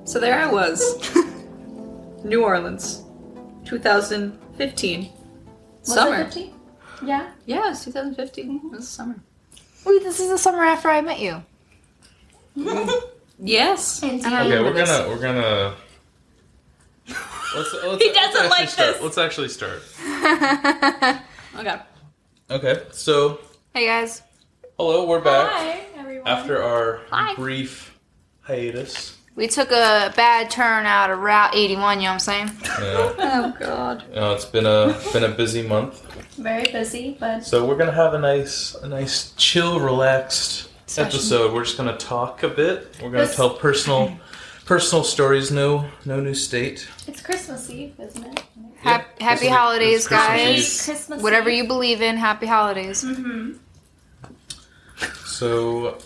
So there I was. New Orleans. 2015. Summer. Was it 15? Yeah. Yeah, it's 2015. It was summer. Wait, this is the summer after I met you. Yes. Indeed. Okay, we're gonna. Let's He doesn't like start. this. Let's actually start. Okay. Okay, so Hey guys. hello, we're back Hi, everyone. after our Hi. brief hiatus. We took a bad turn out of Route 81, you know what I'm saying? Yeah, Oh God. it's been a busy month, Very busy, but so we're gonna have a nice, chill, relaxed episode. We're just gonna talk a bit. We're gonna tell personal stories. No new state. it's Christmas Eve, isn't it? Happy holidays, It's Christmas guys. Eve. Christmas Whatever Eve. you believe in, happy holidays. Mm-hmm. So,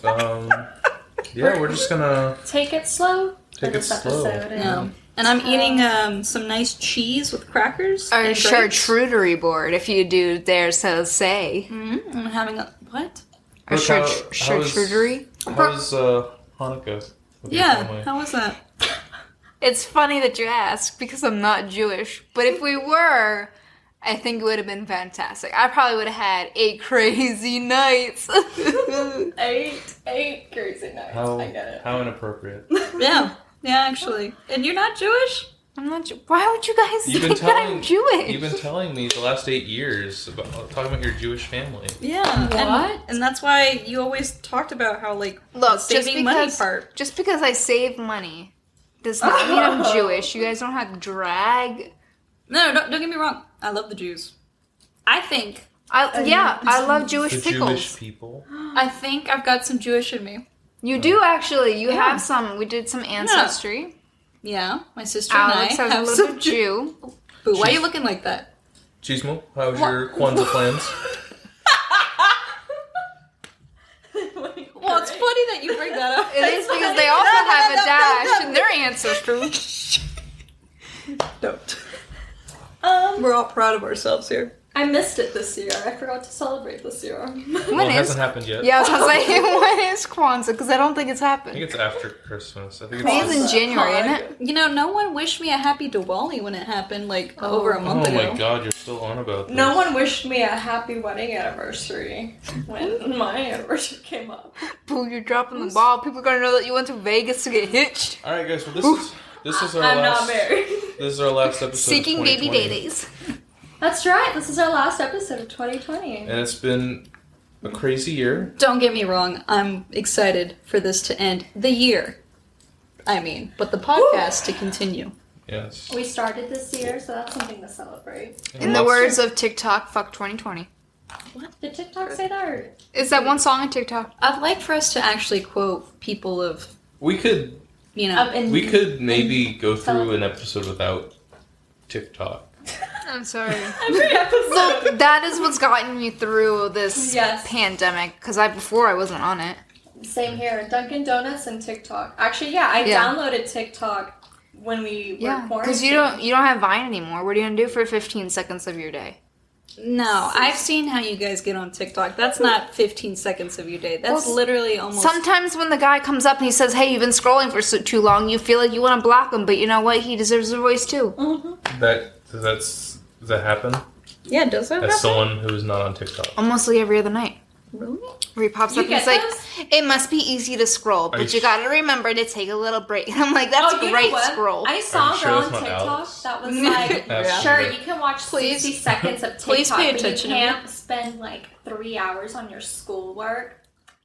yeah, we're just gonna Take it slow. take for it this slow. episode. No. And I'm eating some nice cheese with crackers. Or and grapes. charcuterie board, if you do dare so say. Mm-hmm. I'm having a what? Or Brooke, how charcuterie. was Hanukkah? With your Yeah. family? How was that? It's funny that you ask, because I'm not Jewish. But if we were, I think it would have been fantastic. I probably would have had 8 crazy nights. Eight crazy nights. How I get it. how inappropriate. Yeah. Yeah, actually. And you're not Jewish? I'm not. Why would you guys You've been think that I'm Jewish? You've been telling me the last 8 years about talking about your Jewish family. Yeah. What? And that's why you always talked about how the Look, saving money part. just because I save money does not mean I'm Jewish. You guys don't have to drag. No, don't get me wrong. I love the Jews. I think I love Jewish The pickles. Jewish people. I've got some Jewish in me. You do actually. You Yeah. have some. We did some ancestry. Yeah, my sister Alex and I has a have little some bit Jew. Boo, why are you looking like that? Chismo, how was your Kwanzaa plans? Well, it's funny that you bring that up. It is because they also have a dash in their ancestry. Don't. We're all proud of ourselves here. I missed it this year. I forgot to celebrate this year. Well, When it is? hasn't happened yet. Yeah, I was gonna say when is Kwanzaa? Because I don't think it's I happened. think it's after Christmas. I think I think it's. it's in January, isn't it? You know, no one wished me a happy Diwali when it happened, over a month Oh ago. my God, you're still on about this. No one wished me a happy wedding anniversary when my anniversary came up. Boo, you're dropping the ball. People are gonna know that you went to Vegas to get hitched. All right, guys. Well, this is our I'm last. not married. This is our last episode. Seeking of baby 2020. daddies. That's right. This is our last episode of 2020. And it's been a crazy year. Don't get me wrong, I'm excited for this to end. The year. But the podcast to continue. Yes. We started this year, so that's something to celebrate. And In the lots- words of TikTok, fuck 2020. Did TikTok say that? Or? Is that one song on TikTok? I'd like for us to actually quote people of, we could we could maybe go through an episode without TikTok. I'm sorry. Every episode. Look, that is what's gotten me through this Yes. pandemic. Because before I wasn't on it. Same here. Dunkin' Donuts and TikTok. Actually, yeah, I Yeah. downloaded TikTok when we were Yeah, because quarantined. you don't have Vine anymore. What are you gonna do for 15 seconds of your day? no, I've seen how you guys get on TikTok. That's not 15 seconds of your day. That's Well, literally almost... Sometimes when the guy comes up and he says, "Hey, you've been scrolling for too long," you feel like you want to block him, but you know what? He deserves a voice too. Does that happen? Yeah, does that As happen? someone who is not on TikTok. Almost like every other night. Really? Where he pops You up and he's get like, those? "It must be easy to scroll, but you gotta remember to take a little break." And I'm like, "That's Oh, you know great what? scroll." I saw Are a you sure girl it's on not TikTok Alex? that was like, That's sure, weird. you can watch Please. 60 seconds of TikTok, Please pay but attention you to me. can't spend like 3 hours on your schoolwork.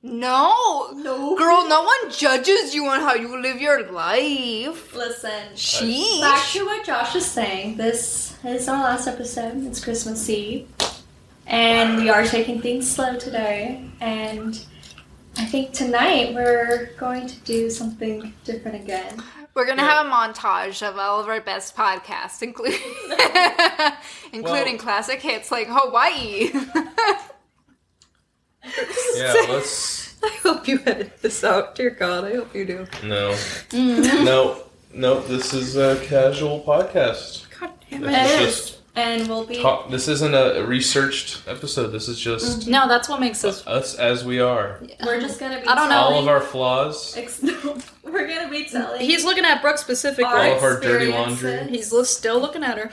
No, girl, no one judges you on how you live your life. Listen, back Sheesh. to what Josh is saying. This is our last episode. It's Christmas Eve. And we are taking things slow today. And I think tonight we're going to do something different again. We're gonna have a montage of all of our best podcasts, including Well- classic hits like Hawaii. Yeah, let's. I hope you edit this out. Dear God, I hope you do. No. No. This is a casual podcast. God damn This it. is It just And we'll be... This isn't a researched episode. This is just No, that's what makes us as we are. We're just going to be I don't know. All of our flaws. We're going to be telling... He's looking at Brooke specifically. All of our dirty laundry. experiences. He's still looking at her.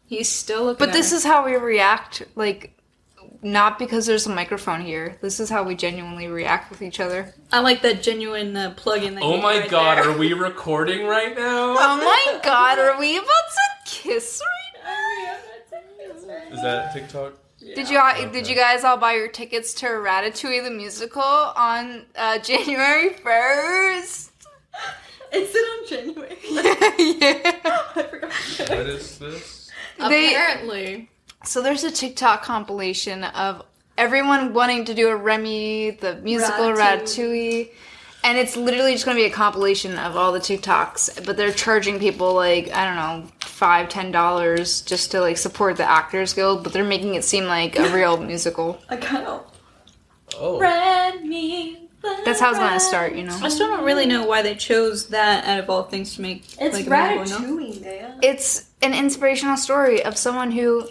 He's still looking But at this her. is how we react, like, not because there's a microphone here. This is how we genuinely react with each other. I like that genuine plug-in that Oh you my right god, there. are we recording right now? Oh my god, are we about to kiss right Is that TikTok? now? Did you guys all buy your tickets to Ratatouille the musical on January 1st? Is it on January? Yeah. I forgot. What is this? Apparently. So there's a TikTok compilation of everyone wanting to do a Remy, the musical Ratatouille. And it's literally just going to be a compilation of all the TikToks. But they're charging people, like, I don't know, $5, $10 just to, like, support the Actors Guild. But they're making it seem like a real musical. I kind of... Oh. That's how it's going to start, you know? I still don't really know why they chose that out of all things to make It's like, a musical, no? Ratatouille, man. It's an inspirational story of someone who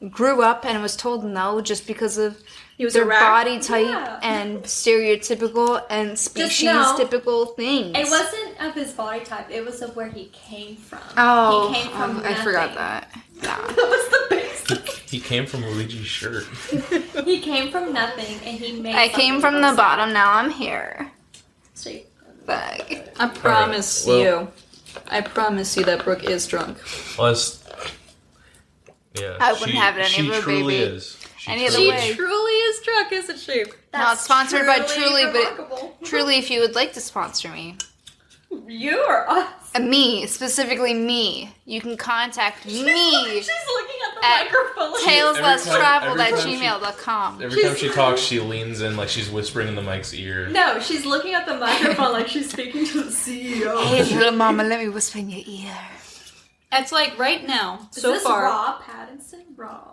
grew up and was told no just because of He was their a rat. body type Yeah. and stereotypical and species know, typical things. It wasn't of his body type. It was of where he came from. Oh, he came from I forgot nothing. that. Yeah. That was the basis. He came from Luigi's shirt. He came from nothing, and he made. I came something from of the himself. bottom, now I'm here. Straight. Fuck. I promise well- I promise you that Brooke is drunk. Plus, yeah, I wouldn't have it any she other truly baby. is. Any other She way. truly is drunk, isn't she? Not sponsored by Truly, but remarkable. Truly, if you would like to sponsor me, You or us? me, specifically me, you can contact me. She's looking at the At microphone. Like, taleslesstraveled at every time she- gmail.com. Every time she talks, she leans in like she's whispering in the mic's ear. no, she's looking at the microphone like she's speaking to the CEO. Hey, little mama, let me whisper in your ear. It's like right now, Is so this far, Rob Pattinson? Rob.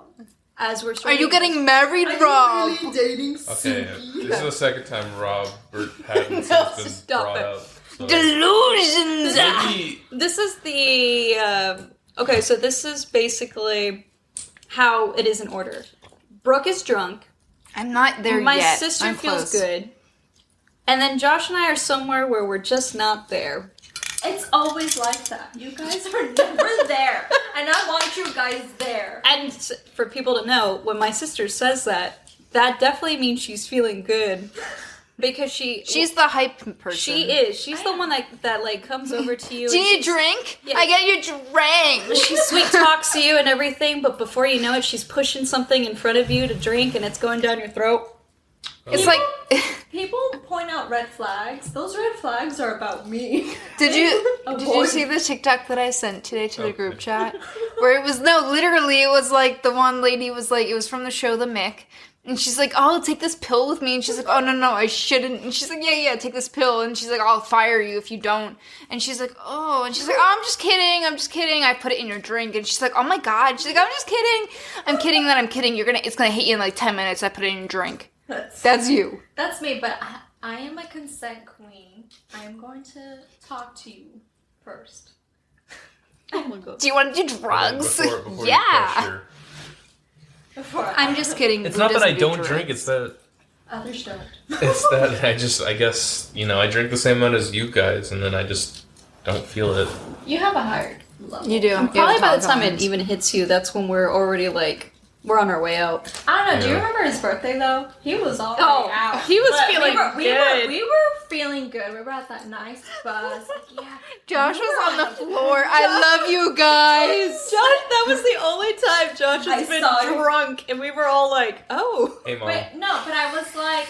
as we're Are starting. you getting married, Rob? dating Okay, this is the second time Robert Pattinson's No, been stop brought it. up. So Delusions! maybe This is the okay. So this is basically how it is in order. Brooke is drunk. I'm not there My yet. sister I'm feels close. good, and then Josh and I are somewhere where we're just not there. It's always like that. You guys are never there. And I want you guys there. And for people to know, when my sister says that, that definitely means she's feeling good, because She's the hype person. she is. She's the one that like comes over to you. Do you and need a drink? Yeah. I get you drink. she sweet talks to you and everything, but before you know it, she's pushing something in front of you to drink, and it's going down your throat. It's like, People point out red flags. Those red flags are about me. did you Avoid. see the TikTok that I sent today to the group Okay. chat? Where it was, no, literally, it was like, the one lady was like, it was from the show The Mick. And she's like, oh, take this pill with me. And she's like, oh, no, I shouldn't. And she's like, yeah, take this pill. And she's like, I'll fire you if you don't. And she's like, oh. And she's like, oh, I'm just kidding. I put it in your drink. And she's like, oh my God. She's like, I'm just kidding. I'm kidding. It's gonna hit you in like 10 minutes. I put it in your drink. That's you. That's me, but I am a consent queen. I am going to talk to you first. Oh my god. Do you want to do drugs? before you Yeah. crush her. Before I'm just kidding. It's Blue not that I doesn't do don't drink. drugs. It's that others don't. I guess I drink the same amount as you guys, and then I just don't feel it. You have a higher level. You do. Probably by the time it it even hits you, that's when we're already like we're on our way out. I don't know. Do you Yeah. remember his birthday though? He was all Oh, out. he was But feeling good. We were feeling good. We were at that nice buzz. Like, yeah. Josh was on the floor. I love you guys. Josh, that was the only time Josh I has been saw you. drunk, and we were all like, "Oh." Hey, Mom. Wait, no, but I was like,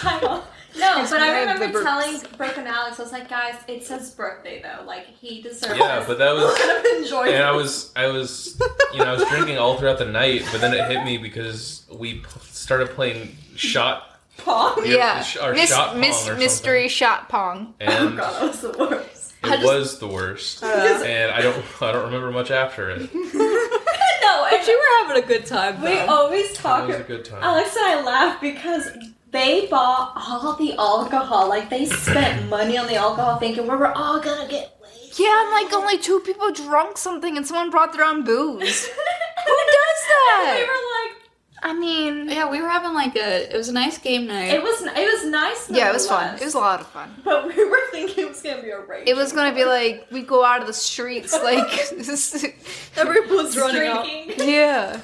I don't. No, It's but I red, remember the telling Brooke and Alex, I was like, guys, it's his birthday though. Like he deserves. Yeah, but that was. kind of enjoy And I it. was drinking all throughout the night, but then it hit me because we started playing shot. Pong. Yeah. Or shot pong or mystery shot pong. Oh And god, that was the worst. it was the worst. And I don't remember much after it. No, But you were having a good time. we Though. always It talk. was a good time. Alex and I laugh because they bought all the alcohol. Like, they spent money on the alcohol thinking we were all gonna get wasted. Yeah, and like only 2 people drunk something and someone brought their own booze. Who does that? We were like, I mean, Yeah, we were having it was a nice game night. it was nice. yeah, it was fun. nonetheless. It was a lot of fun. But we were thinking it was gonna be a race. It was gonna be like, we go out of the streets, like, Everyone's running out. drinking. yeah.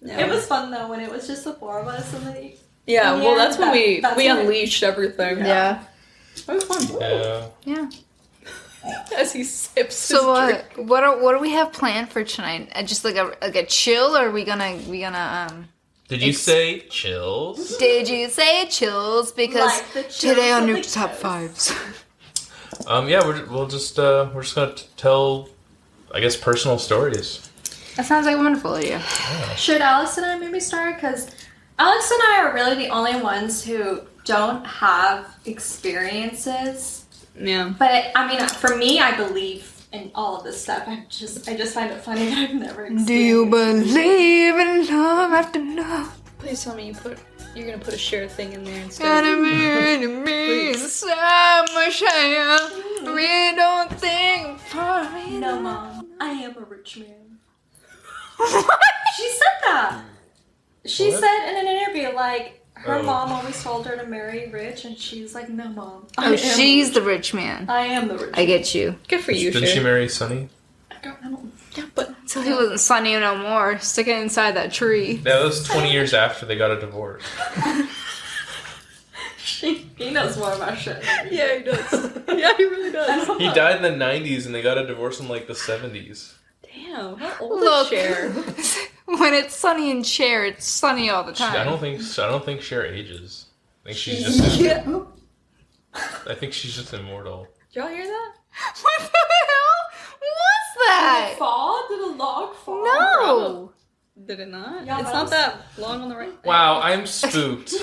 It was fun though when it was just the 4 of us and then Yeah, well, Yeah, that's when that's we when unleashed everything. Yeah. It was fun. Yeah. Yeah. As he sips So his drink. what do we have planned for tonight? Just like a chill, or are we gonna Did you say chills? Did you say chills? Because Like the chills today on of the Nuke's Top Coast. 5s. Yeah, we're just gonna tell, I guess, personal stories. That sounds like a wonderful idea. Should Alex and I maybe start? Because Alex and I are really the only ones who don't have experiences. Yeah. But I mean, for me, I believe in all of this stuff. I just find it funny that I've never experienced. Do you believe in love after love? Please tell me you're gonna put a share thing in there instead. Enemy, summer shine. We don't think for me. No, Mom, I am a rich man. She said that. She What? said in an interview, like, her Oh. mom always told her to marry rich, and she's like, no, Mom. Oh, she's the rich man. I am the rich I get you. Good for you, Didn't she Shay. marry Sonny? I don't Yeah, but So he wasn't sunny no more. Stick it inside that tree. Yeah, that was 20 years after they got a divorce. He knows more about shit. yeah, he does. Yeah, he really does. He died in the 90s and they got a divorce in like the 70s. Damn, how old Look, is Cher? when it's sunny in Cher, it's sunny all the time. I don't think Cher ages. I think she's just I think she's just immortal. Did y'all hear that? What the hell was that? Fall? Did a log fall? No. Did it not? Yeah, it's that not was- that long on the right. Wow, I'm spooked.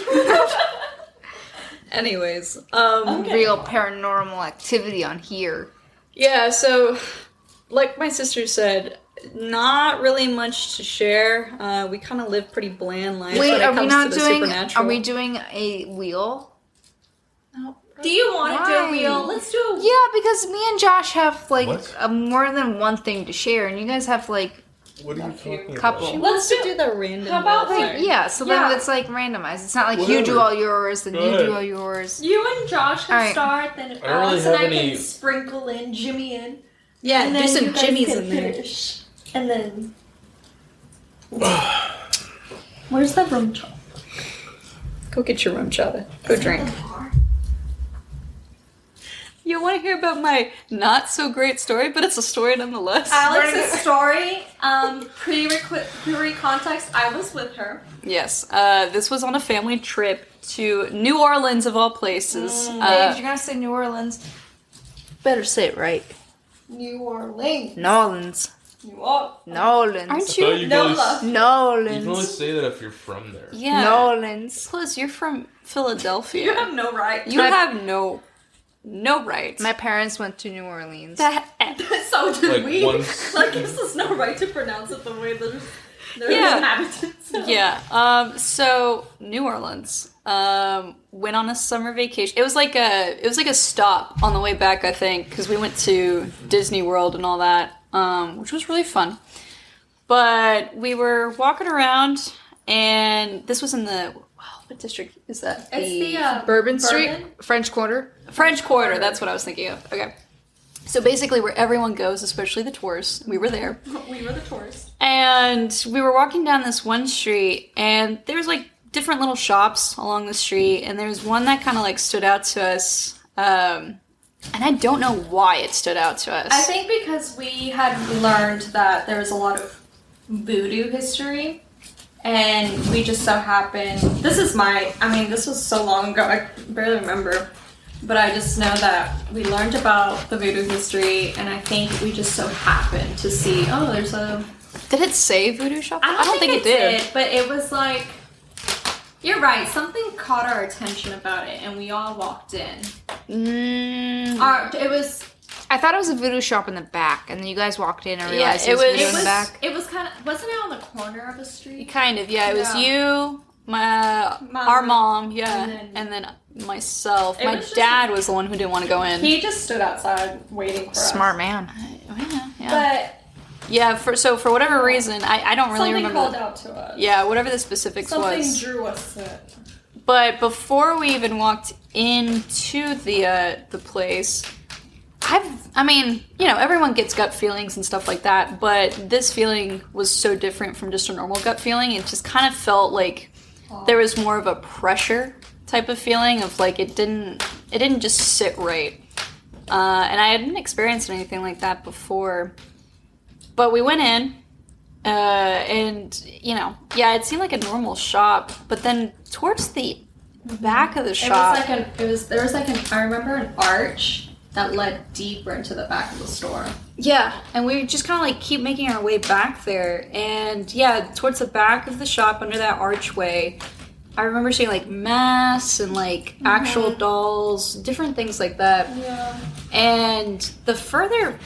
Anyways, Okay. Real paranormal activity on here. yeah, so like my sister said, not really much to share. We kind of live pretty bland lives Wait, when it are we comes not to the doing? supernatural. Are we doing a wheel? No. Do you want to do a Why? wheel? Let's do a Yeah, because me and Josh have like What? more than one thing to share, and you guys have like What are you talking Couple. She about? wants to do the random. How about, wheel like, thing. yeah. So Yeah. then it's like randomized. It's not like you Whatever. do all yours, then Go you ahead. do all yours. You and Josh can Alright. start, then really Alex and I have can any- sprinkle in, Jimmy in. Yeah, and do then some you guys jimmies can in there. finish. And then... Where's the room chop? Go get your rum chata. Go drink. You want to hear about my not so great story, but it's a story nonetheless. Alex's story, pre-context, I was with her. Yes, this was on a family trip to New Orleans of all places. Dave, you're gonna say New Orleans. Better say it right. New Orleans. New Orleans. New Orleans. New Orleans. Aren't I you? thought you No guys- love. New You can only Orleans. say that if you're from there. Yeah. New Orleans. Plus, you're from Philadelphia. You have no right. You My- have no right. My parents went to New Orleans. That So did Like we. once- That gives us no right to pronounce it the way that they're Yeah. inhabitants. yeah. So New Orleans. Went on a summer vacation. It was like a stop on the way back, I think, because we went to Disney World and all that, which was really fun. But we were walking around, and this was in the what district is that? It's the Bourbon Street, French Quarter. French Quarter. That's what I was thinking of. Okay. So basically, where everyone goes, especially the tourists, we were there. We were the tourists. And we were walking down this one street, and there was like different little shops along the street, and there was one that kind of like stood out to us. And I don't know why it stood out to us. I think because we had learned that there was a lot of voodoo history, and we just so happened. This was so long ago, I barely remember. But I just know that we learned about the voodoo history, and I think we just so happened to see, there's a... Did it say voodoo shop? I don't think it did, but it was like... You're right, something caught our attention about it, and we all walked in. It was... I thought it was a voodoo shop in the back, and then you guys walked in and realized it it was was- voodoo It in was, the back. it was kind of... Wasn't it on the corner of a street? Kind of, yeah. It was Yeah. you, our mom, yeah, and then myself. My dad was the one who didn't want to go in. He just stood outside waiting for us. Smart man. Yeah. But yeah, for whatever reason, I don't really remember. Something called out to us. Yeah, whatever the specifics Something was. drew us in. But before we even walked into the place, I mean, you know, everyone gets gut feelings and stuff like that, but this feeling was so different from just a normal gut feeling. It just kind of felt like there was more of a pressure type of feeling of like it didn't just sit right. And I hadn't experienced anything like that before. But we went in, and, you know, yeah, it seemed like a normal shop, but then towards the back of the shop... There was I remember an arch that led deeper into the back of the store. Yeah, and we just kind of, like, keep making our way back there, and, yeah, towards the back of the shop, under that archway, I remember seeing, like, masks and, like, actual dolls, different things like that. Yeah. And the further,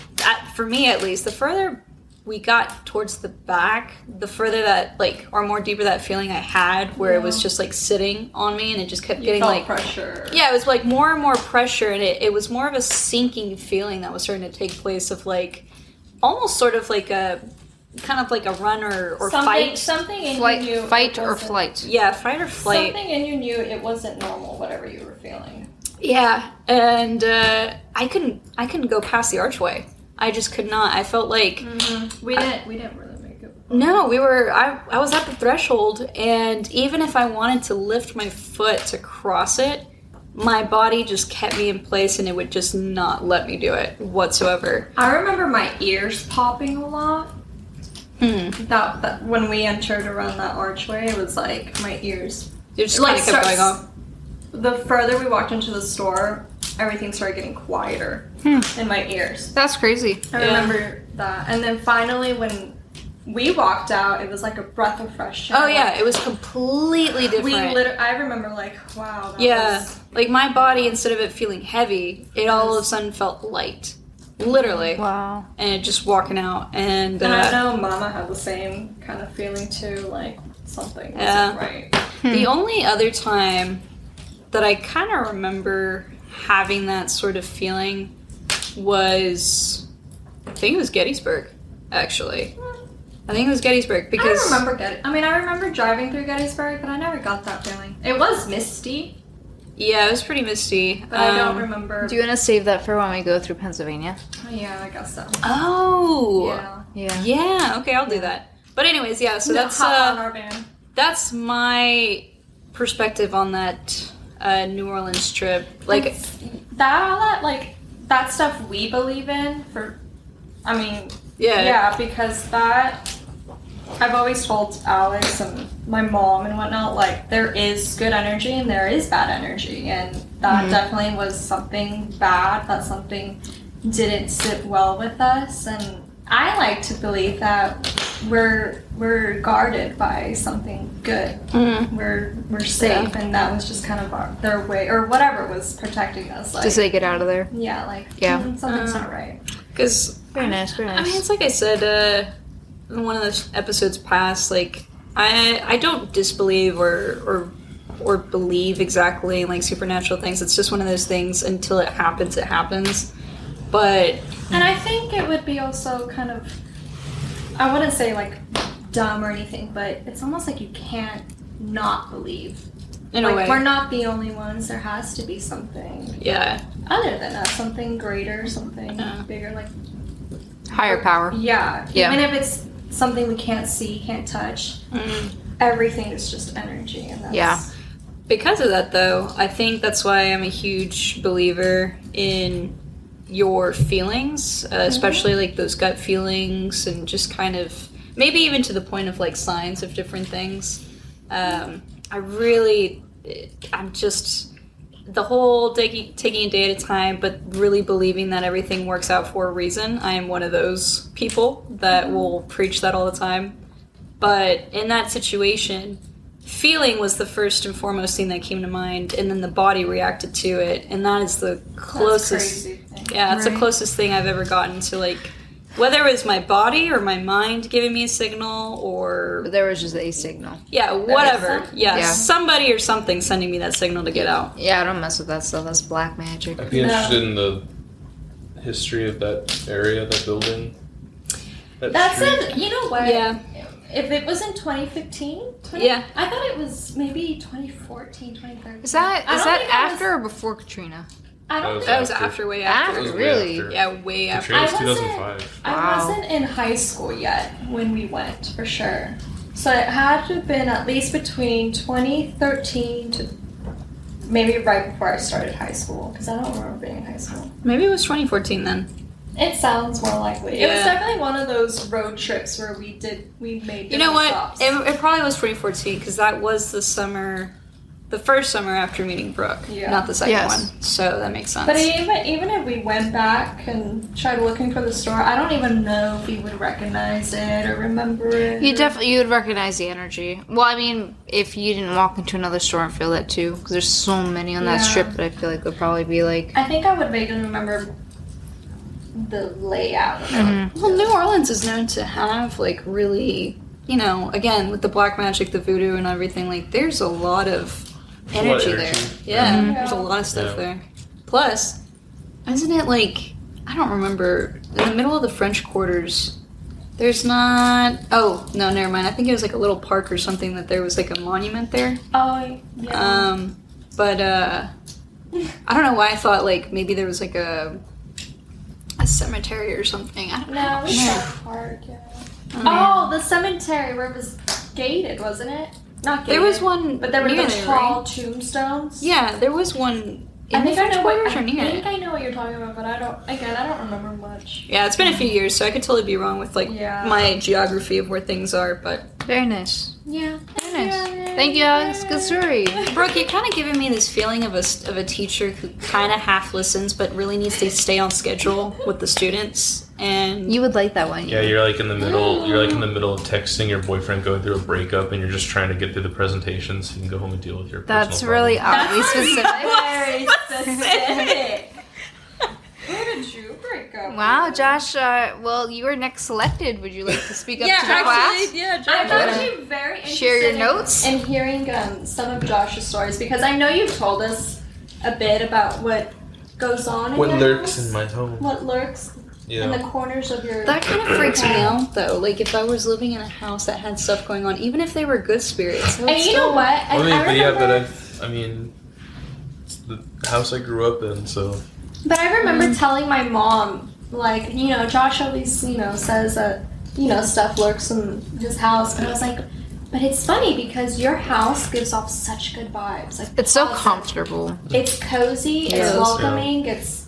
for me at least, the further we got towards the back, the further that, like, or more deeper that feeling I had, where it was just, like, sitting on me, and it just kept getting, felt like... pressure. Yeah, it was, like, more and more pressure, and it was more of a sinking feeling that was starting to take place of, like, almost sort of like a... kind of like a run or fight. Something in Flight, you knew... fight or flight. Yeah, fight or flight. Something in you knew it wasn't normal, whatever you were feeling. Yeah, and I couldn't go past the archway. I just could not. I felt like We didn't really make it. no, I was at the threshold, and even if I wanted to lift my foot to cross it, my body just kept me in place, and it would just not let me do it whatsoever. I remember my ears popping a lot. That when we entered around that archway, it was like my ears. It just kind of kept going off. The further we walked into the store, everything started getting quieter in my ears. That's crazy. I remember that. And then finally, when we walked out, it was like a breath of fresh air. Oh yeah, it was completely different. I remember like, wow. Like my body, instead of it feeling heavy, it all of a sudden felt light. Literally. Wow. And just walking out. And I know Mama had the same kind of feeling too, like something wasn't right. The only other time that I kind of remember having that sort of feeling was, I think it was Gettysburg, actually. I think it was Gettysburg because... I remember driving through Gettysburg, but I never got that feeling. It was misty, Yeah, it was pretty misty. but I don't remember. Do you want to save that for when we go through Pennsylvania? Yeah, I guess so. Oh! Yeah. Yeah, okay, I'll do that. But anyways, yeah, so that's hop on our van. that's my perspective on that New Orleans trip. Like, that stuff we believe in because that I've always told Alex and my mom and whatnot, like, there is good energy and there is bad energy, and that definitely was something bad, that something didn't sit well with us, and I like to believe that we're guarded by something good. We're safe, and that was just kind of their way, or whatever was protecting us. Like, Just say get out of there. yeah, like something's not right. because Very nice, very nice. I mean, it's like I said in one of the episodes past, like, I don't disbelieve or believe exactly in, like, supernatural things. It's just one of those things, until it happens. But... And I think it would be also kind of, I wouldn't say, like, dumb or anything, but it's almost like you can't not believe. In a way. We're not the only ones. There has to be something Yeah. other than us, something greater, something bigger, like... Higher power. Yeah. Yeah. Even if it's something we can't see, can't touch, everything is just energy. And that's... Yeah. Because of that, though, I think that's why I'm a huge believer in your feelings, especially, like, those gut feelings, and just kind of, maybe even to the point of, like, signs of different things. I'm just, the whole taking a day at a time, but really believing that everything works out for a reason. I am one of those people that will preach that all the time. But in that situation, feeling was the first and foremost thing that came to mind, and then the body reacted to it, and that is the closest. That's crazy thing. Yeah, it's the closest thing I've ever gotten to, like, Whether it was my body or my mind giving me a signal, or There was just a signal. yeah, whatever. Yeah, Yeah. somebody or something sending me that signal to get out. Yeah, I don't mess with that stuff. That's black magic. I'd be interested in the history of that area, that building. That's street. it. You know what? Yeah. If it was in 2015, Yeah. I thought it was maybe 2014, 2013. Is that I don't think I was- after or before Katrina? I don't That think That was After. way That after. was way Really? after. Yeah, way after. Katrina was I wasn't- 2005. I Wow. wasn't in high school yet when we went, for sure. So it had to have been at least between 2013 to maybe right before I started high school, because I don't remember being in high school. Maybe it was 2014 then. It sounds more likely. It was Yeah. definitely one of those road trips where we made You know different what? stops. It probably was 2014 because that was the first summer after meeting Brooke, Yeah. not the second Yes. one. So that makes sense. But even if we went back and tried looking for the store, I don't even know if we would recognize it or remember it. You would recognize the energy. Well, I mean, if you didn't walk into another store and feel that too, because there's so many on that Yeah. strip that I feel like would probably be like. I think I would vaguely remember the layout of it. Well, New Orleans is known to have like really, again with the black magic, the voodoo, and everything. Like, there's a lot of a lot of energy energy. there. Yeah, Mhm. there's a lot of stuff Yeah. there. Plus, isn't it like I don't remember in the middle of the French Quarters? There's not. Oh no, never mind. I think it was like a little park or something that there was like a monument there. Oh, yeah. But I don't know why I thought like maybe there was like a cemetery or something. I don't know. No, it's that park, yeah. Oh, Oh, the cemetery where it was gated, wasn't it? Not gated. there was one, But there were near the there, tall right? tombstones. Yeah, there was one in I the think I French know Quarters what, or near I it. think I know what you're talking about, but I don't remember much. Yeah, it's been a few years, so I could totally be wrong with like Yeah. my geography of where things are. But Very nice. Yeah. Very nice. Thank you, Alex. Good story. Brooke, you're kind of giving me this feeling of a teacher who kind of half listens, but really needs to stay on schedule with the students. And You would like that one. Yeah, you're like in the middle. You're like in the middle of texting your boyfriend going through a breakup, and you're just trying to get through the presentation so you can go home and deal with your. That's personal really problems. oddly specific. Very specific. Where did you break up? Wow, Josh. Well, you were next selected. Would you like to speak up to the class? yeah, I'm Wanna actually very interested share your notes? in hearing some of Josh's stories, because I know you've told us a bit about what goes on in What your lurks house. in my home? What lurks in the Yeah. corners of your... That kind of freaks me out, though. Like, if I was living in a house that had stuff going on, even if they were good spirits. And you know what? I mean, I but yeah, remember, I mean, it's the house I grew up in, so. but I remember telling my mom, like, Josh always, says that, stuff lurks in his house. And I was like, but it's funny because your house gives off such good vibes. Like, It's so positive. comfortable. It's cozy, Yes. it's welcoming, it's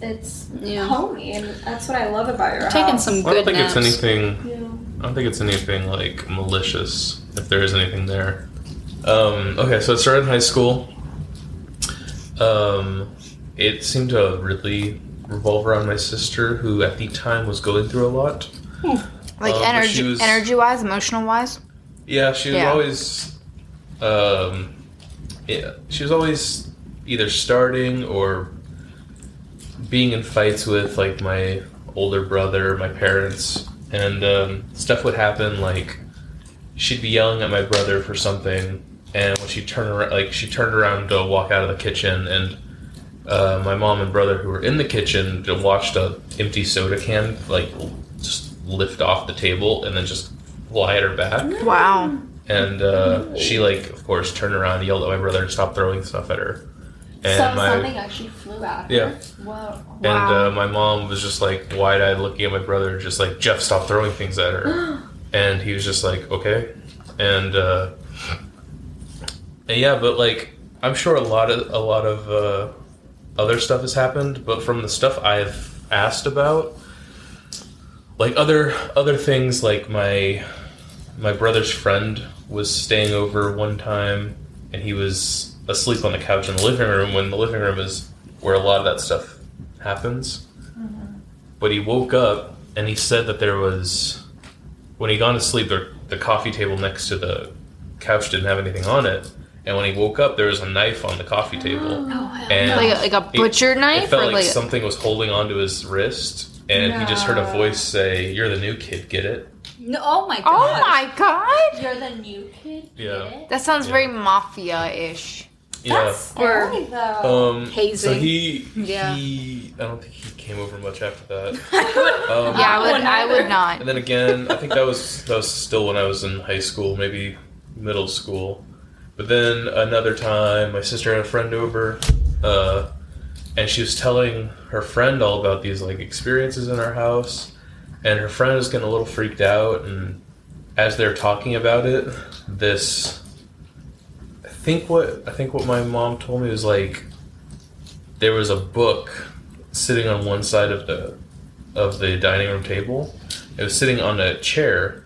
Yeah. homey, and that's what I love about your Taking house. some I don't good think naps. it's anything. Yeah. I don't think it's anything like malicious, if there is anything there. Okay, so it started in high school. It seemed to really revolve around my sister, who at the time was going through a lot. Like But she was- energy-wise, emotional-wise. Yeah, she was Yeah. always, she was always either starting or being in fights with like my older brother, my parents, and stuff would happen. Like she'd be yelling at my brother for something, and when she turned around to walk out of the kitchen, and my mom and brother who were in the kitchen watched a empty soda can like just lift off the table and then just fly at her back. Wow. And she, like, of course, turned around and yelled at my brother to stop throwing stuff at her. And So something actually flew at her. Yeah. Whoa. And my mom was just, like, wide-eyed looking at my brother, just like, Jeff, stop throwing things at her. And he was just like, okay. And yeah, but, like, I'm sure a lot of other stuff has happened, but from the stuff I've asked about, like, other things, like my brother's friend was staying over one time, and he was asleep on the couch in the living room, when the living room is where a lot of that stuff happens. Mm-hmm. But he woke up, and he said that there was, when he gone to sleep, the coffee table next to the couch didn't have anything on it, and when he woke up, there was a knife on the coffee table. Oh, hell And Like a butcher it knife, felt or like like something was holding onto his wrist. and he just heard a voice say, "You're the new kid, get it?" No, oh my god. Oh my god! You're the new kid. Yeah. That sounds very mafia-ish. Yeah. That's scary though. Hazing. So he Yeah. I don't think he came over much after that. Yeah, I would not. And then again, I think that was still when I was in high school, maybe middle school. But then another time, my sister had a friend over, and she was telling her friend all about these like experiences in our house, and her friend was getting a little freaked out. And as they're talking about it, I think what my mom told me was like there was a book sitting on one side of the dining room table. It was sitting on a chair,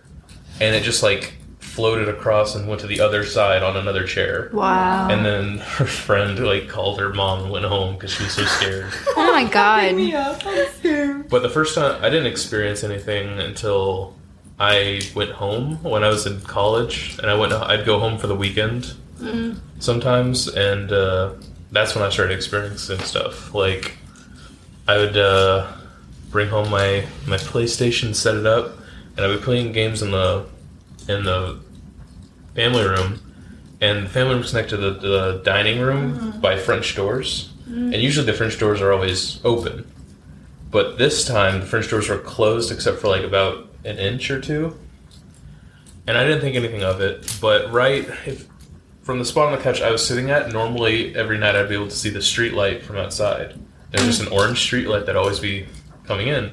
and it just like floated across and went to the other side on another chair. Wow. And then her friend like called her mom and went home because she was so scared. Oh my god. I'm scared. But the first time I didn't experience anything until I went home when I was in college, and I'd go home for the weekend sometimes, and that's when I started experiencing stuff. Like I would bring home my PlayStation, set it up, and I'd be playing games in the family room, and the family room's connected to the dining room by French doors, and usually the French doors are always open, but this time the French doors were closed except for like about an inch or two, and I didn't think anything of it. But from the spot on the couch I was sitting at, normally every night I'd be able to see the street light from outside. There's just an orange street light that'd always be coming in,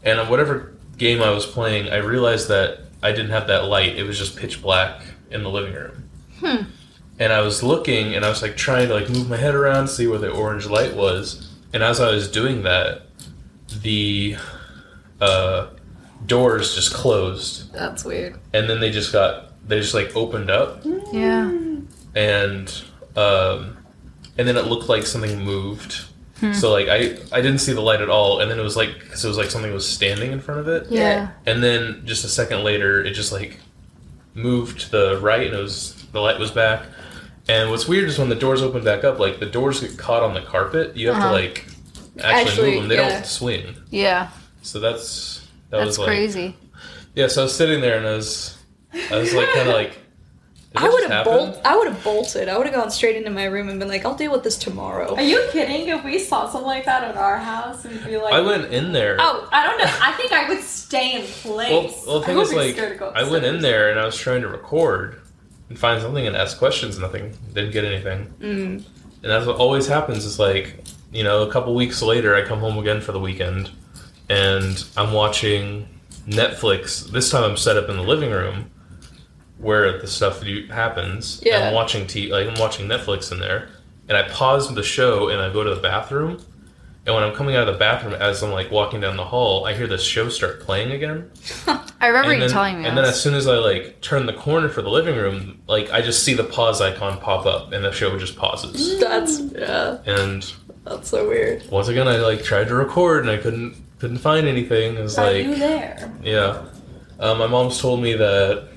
and on whatever game I was playing, I realized that I didn't have that light. It was just pitch black in the living room. And I was looking, and I was like trying to like move my head around, see where the orange light was. And as I was doing that, the doors just closed. That's weird. And then they just like opened up. Yeah. And then it looked like something moved. So like I didn't see the light at all, and then it was like something was standing in front of it. Yeah. And then just a second later, it just like moved to the right, and the light was back. And what's weird is when the doors open back up, like the doors get caught on the carpet. You have to like actually move them. They don't swing. Yeah. So that was like crazy. Yeah. So I was sitting there, and I was like kind of like. I would have bolted. I would have gone straight into my room and been like, I'll deal with this tomorrow. Are you kidding? If we saw something like that at our house, we'd be like... I went in there. Oh, I don't know. I think I would stay in place. Well, the thing is, like, I went in there and I was trying to record and find something and ask questions. Nothing. Didn't get anything. And that's what always happens. Is like, a couple weeks later, I come home again for the weekend, and I'm watching Netflix. This time, I'm set up in the living room where the stuff happens. Yeah. And I'm watching I'm watching Netflix in there, and I pause the show and I go to the bathroom. And when I'm coming out of the bathroom, as I'm like walking down the hall, I hear this show start playing again. I remember you telling me. And then as soon as I like turn the corner for the living room, like I just see the pause icon pop up, and the show just pauses. And that's so weird. Once again, I like tried to record and I couldn't find anything. It was Are like, you there? Yeah. My mom's told me that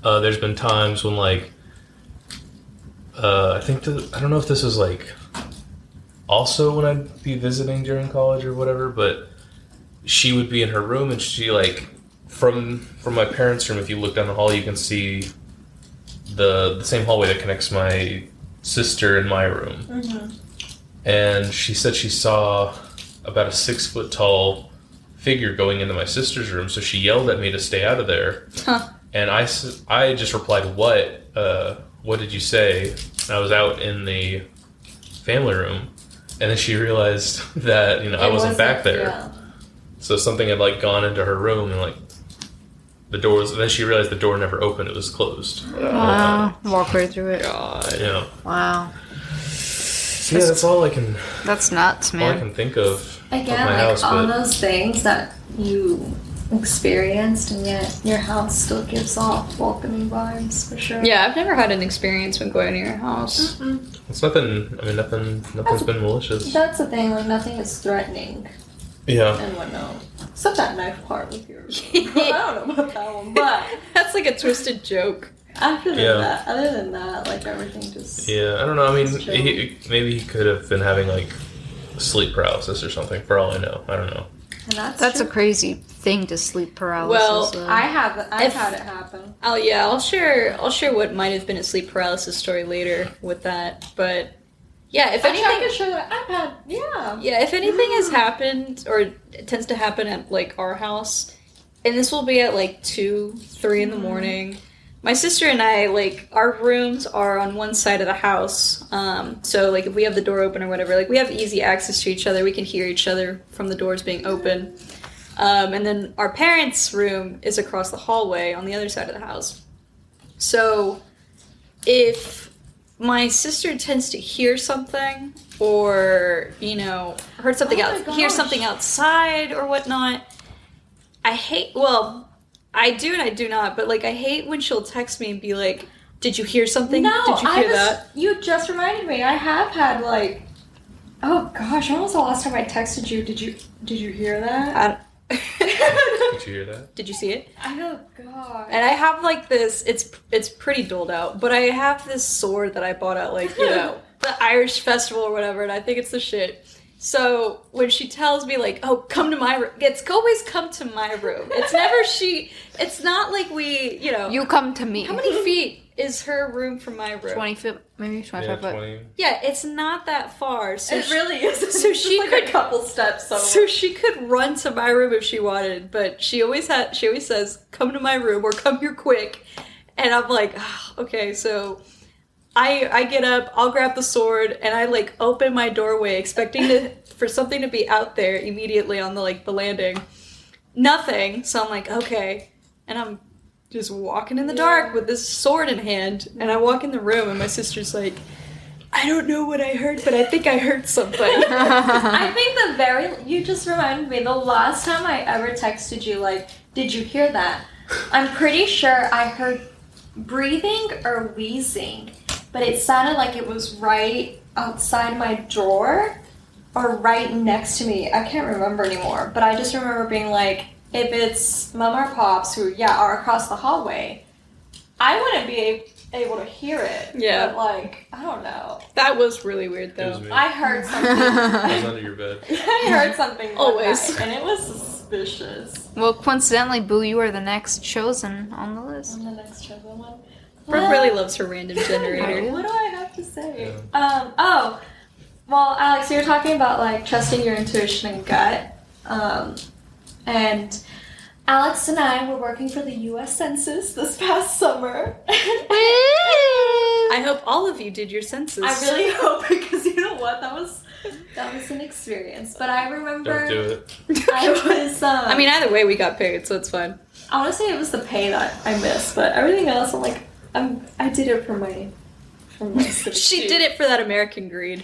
there's been times when like I don't know if this is like also when I'd be visiting during college or whatever, but she would be in her room, and she like from my parents' room, if you look down the hall, you can see the same hallway that connects my sister and my room. And she said she saw about a 6 foot tall figure going into my sister's room, so she yelled at me to stay out of there. And I just replied, what did you say? And I was out in the family room, and then she realized that I wasn't back there. Yeah. So something had like gone into her room, and like the doors. And then she realized the door never opened; it was closed. Wow! Walk right through it. God. Yeah. Wow. So yeah, that's all I can. That's nuts, All I man. can think of. Again, my like house, all but those things that you experienced, and yet your house still gives off welcoming vibes for sure. Yeah, I've never had an experience when going to your house. it's nothing. I mean, nothing's been malicious. That's the thing, like nothing is threatening Yeah. and whatnot. Except that knife part with yours. I don't know about that one, but That's like a twisted joke. other than that, like everything just... Yeah, I don't know. I mean, It's chill. maybe he could have been having like sleep paralysis or something. For all I know, I don't know. And That's true. a crazy thing to sleep paralysis. Well, of. I've had it happen. Oh yeah, I'll share what might have been a sleep paralysis story later with that. But yeah, if anything, I can show that I've had. Yeah. if anything has happened or it tends to happen at like our house, and this will be at like 2, 3 in the morning. My sister and I, like, our rooms are on one side of the house. So, like, if we have the door open or whatever, like, we have easy access to each other. We can hear each other from the doors being open. And then our parents' room is across the hallway on the other side of the house. So, if my sister tends to hear something or, you know, heard something hear something outside or whatnot, I do and I do not, but, like, I hate when she'll text me and be like, did you hear something? No, did you hear that? You just reminded me. I have had, like, oh gosh, when was the last time I texted you? Did you hear that? Did you hear that? Did you see it? Oh god. And I have, like, this, it's pretty doled out, but I have this sword that I bought at, like, you know, the Irish festival or whatever, and I think it's the shit. So when she tells me, like, oh, come to my room, it's always come to my room. It's never it's not like we, you know. You come to me. How many feet is her room from my room? 20 feet, maybe 25 foot. 20. Yeah, it's not that far. So It really is. So she like could a couple steps. So she could run to my room if she wanted, but she always says, come to my room or come here quick. And I'm like, oh, okay, so I get up, I'll grab the sword, and I, like, open my doorway expecting for something to be out there immediately on the landing. Nothing. So I'm like, okay. And I'm just walking in the dark with this sword in hand, and I walk in the room, and my sister's like, I don't know what I heard, but I think I heard something. I think you just reminded me, the last time I ever texted you, like, did you hear that? I'm pretty sure I heard breathing or wheezing, but it sounded like it was right outside my door or right next to me. I can't remember anymore, but I just remember being like, if it's Mom or Pops who, are across the hallway, I wouldn't be able to hear it. Yeah. But, like, I don't know. That was really weird, It though. was me. I heard something. I was under your bed. I heard something Always. one night, and it was suspicious. Well, coincidentally, Boo, you are the next chosen on the list. On the next chosen one. Brooke really loves her random generator. What do I have to say? Well, Alex, you were talking about, like, trusting your intuition and gut. And Alex and I were working for the U.S. Census this past summer. I hope all of you did your census. I really hope, because you know what? That was an experience. But I remember... Don't do it. I was... I mean, either way, we got paid, so it's fine. I want to say it was the pay that I missed, but everything else, I'm like, I did it for my She did it for that American greed.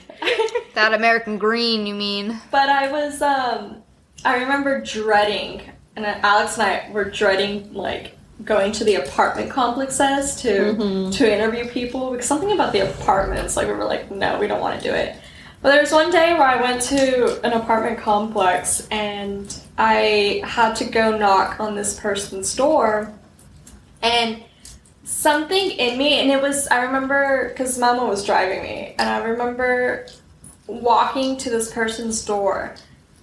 That American green, you mean? But I was, I remember dreading, and Alex and I were dreading, like, going to the apartment complexes to interview people, because something about the apartments, like, we were like, no, we don't want to do it. But there was one day where I went to an apartment complex, and I had to go knock on this person's door, and something in me, and it was, I remember, because Mama was driving me, and I remember walking to this person's door,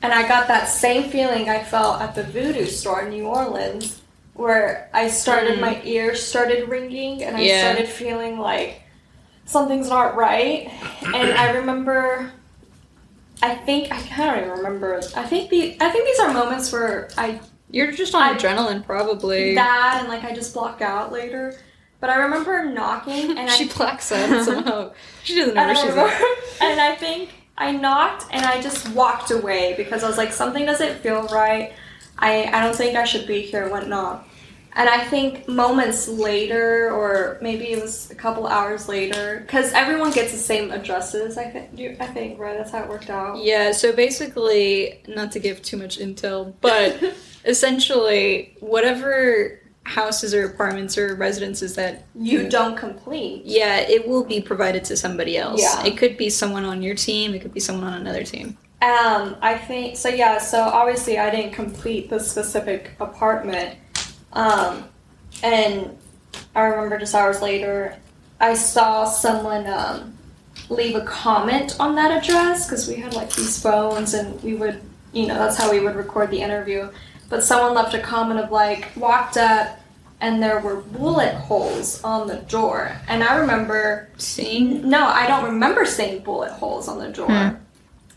and I got that same feeling I felt at the Voodoo store in New Orleans, where I started, my ears started ringing, and I started feeling like something's not right. And I remember, I can't even remember. I think these are moments where You're just on adrenaline, probably. that, and, like, I just block out later. But I remember knocking, and She blacks out somehow. She doesn't know where she's at. and I think I knocked, and I just walked away, because I was like, something doesn't feel right. I don't think I should be here, and whatnot. And I think moments later, or maybe it was a couple hours later, because everyone gets the same addresses, I think, right? That's how it worked out. Yeah, so basically, not to give too much intel, but essentially, whatever houses or apartments or residences that You don't complete. yeah, it will be provided to somebody else. Yeah. It could be someone on your team, it could be someone on another team. I think, so yeah, so obviously I didn't complete the specific apartment. And I remember just hours later, I saw someone leave a comment on that address because we had like these phones and we would, that's how we would record the interview. But someone left a comment of like, walked up and there were bullet holes on the door. And I remember Seeing? No, I don't remember seeing bullet holes on the door.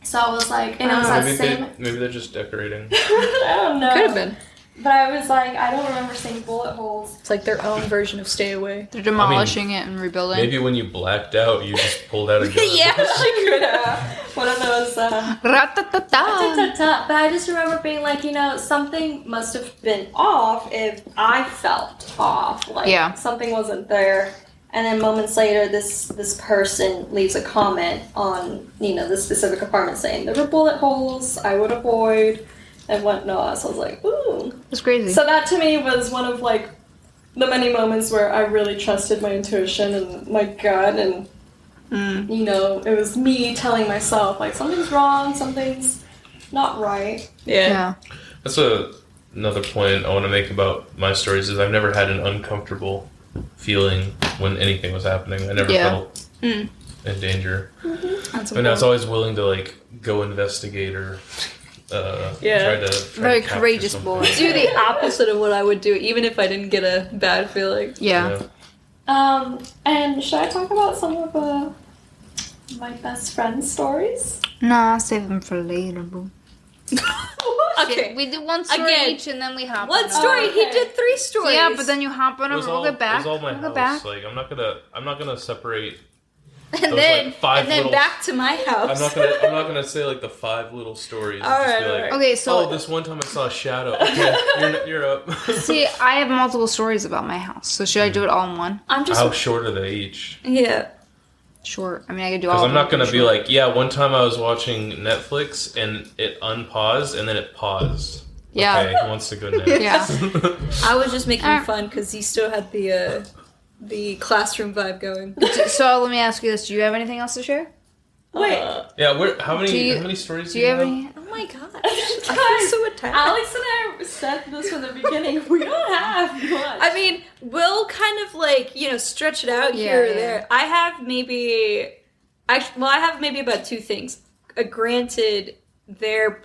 So I was like, and it was that same. Maybe they're just decorating. I don't know. Could have been. But I was like, I don't remember seeing bullet holes. It's like their own version of Stay Away. They're demolishing it and rebuilding. Maybe when you blacked out, you just pulled out a gun. Yeah, she could One of those. Ra-ta-ta-ta. But I just remember being like, something must have been off if I felt off. Like something wasn't there. And then moments later, this person leaves a comment on, this specific apartment saying there were bullet holes I would avoid and whatnot. So I was like, ooh. That's crazy. So that to me was one of like the many moments where I really trusted my intuition and my gut and, it was me telling myself like something's wrong, something's not right. Yeah. That's another point I want to make about my stories is I've never had an uncomfortable feeling when anything was happening. I never felt in danger. That's And I was always willing to like go investigate or try to Very capture courageous something. boy. do the opposite of what I would do, even if I didn't get a bad feeling. Yeah. And should I talk about some of my best friend's stories? Nah, save them for later, boo. Okay. We do one story Again, each and then we hop One on story. Oh, okay. He did 3 stories. Yeah, but then you hop on It over. was We'll all, get back. It was all my we'll house. get back. Like I'm not gonna separate. and those, then like, five and then little- back to my house. I'm not gonna say like the 5 little stories. All and just right, be like, all right. Okay, so oh, this one time I saw a shadow. Okay, you're up. see, I have multiple stories about my house. So should I do it all in one? I'm just How short are they each? yeah. Short. I mean, I could do all. Because of I'm them not gonna pretty be short. like, yeah. One time I was watching Netflix and it unpaused and then it paused. Yeah. Okay, he wants to go next. Yeah. I was just making Alright. fun because he still had the classroom vibe going. So let me ask you this: do you have anything else to share? Wait. Yeah. How Do you- many stories Do you have have? any? Oh my god. I feel so attacked. Alex and I said this from the beginning. We don't have much. I mean, we'll kind of like, stretch it out here or there. I have maybe about 2 things. Granted, they're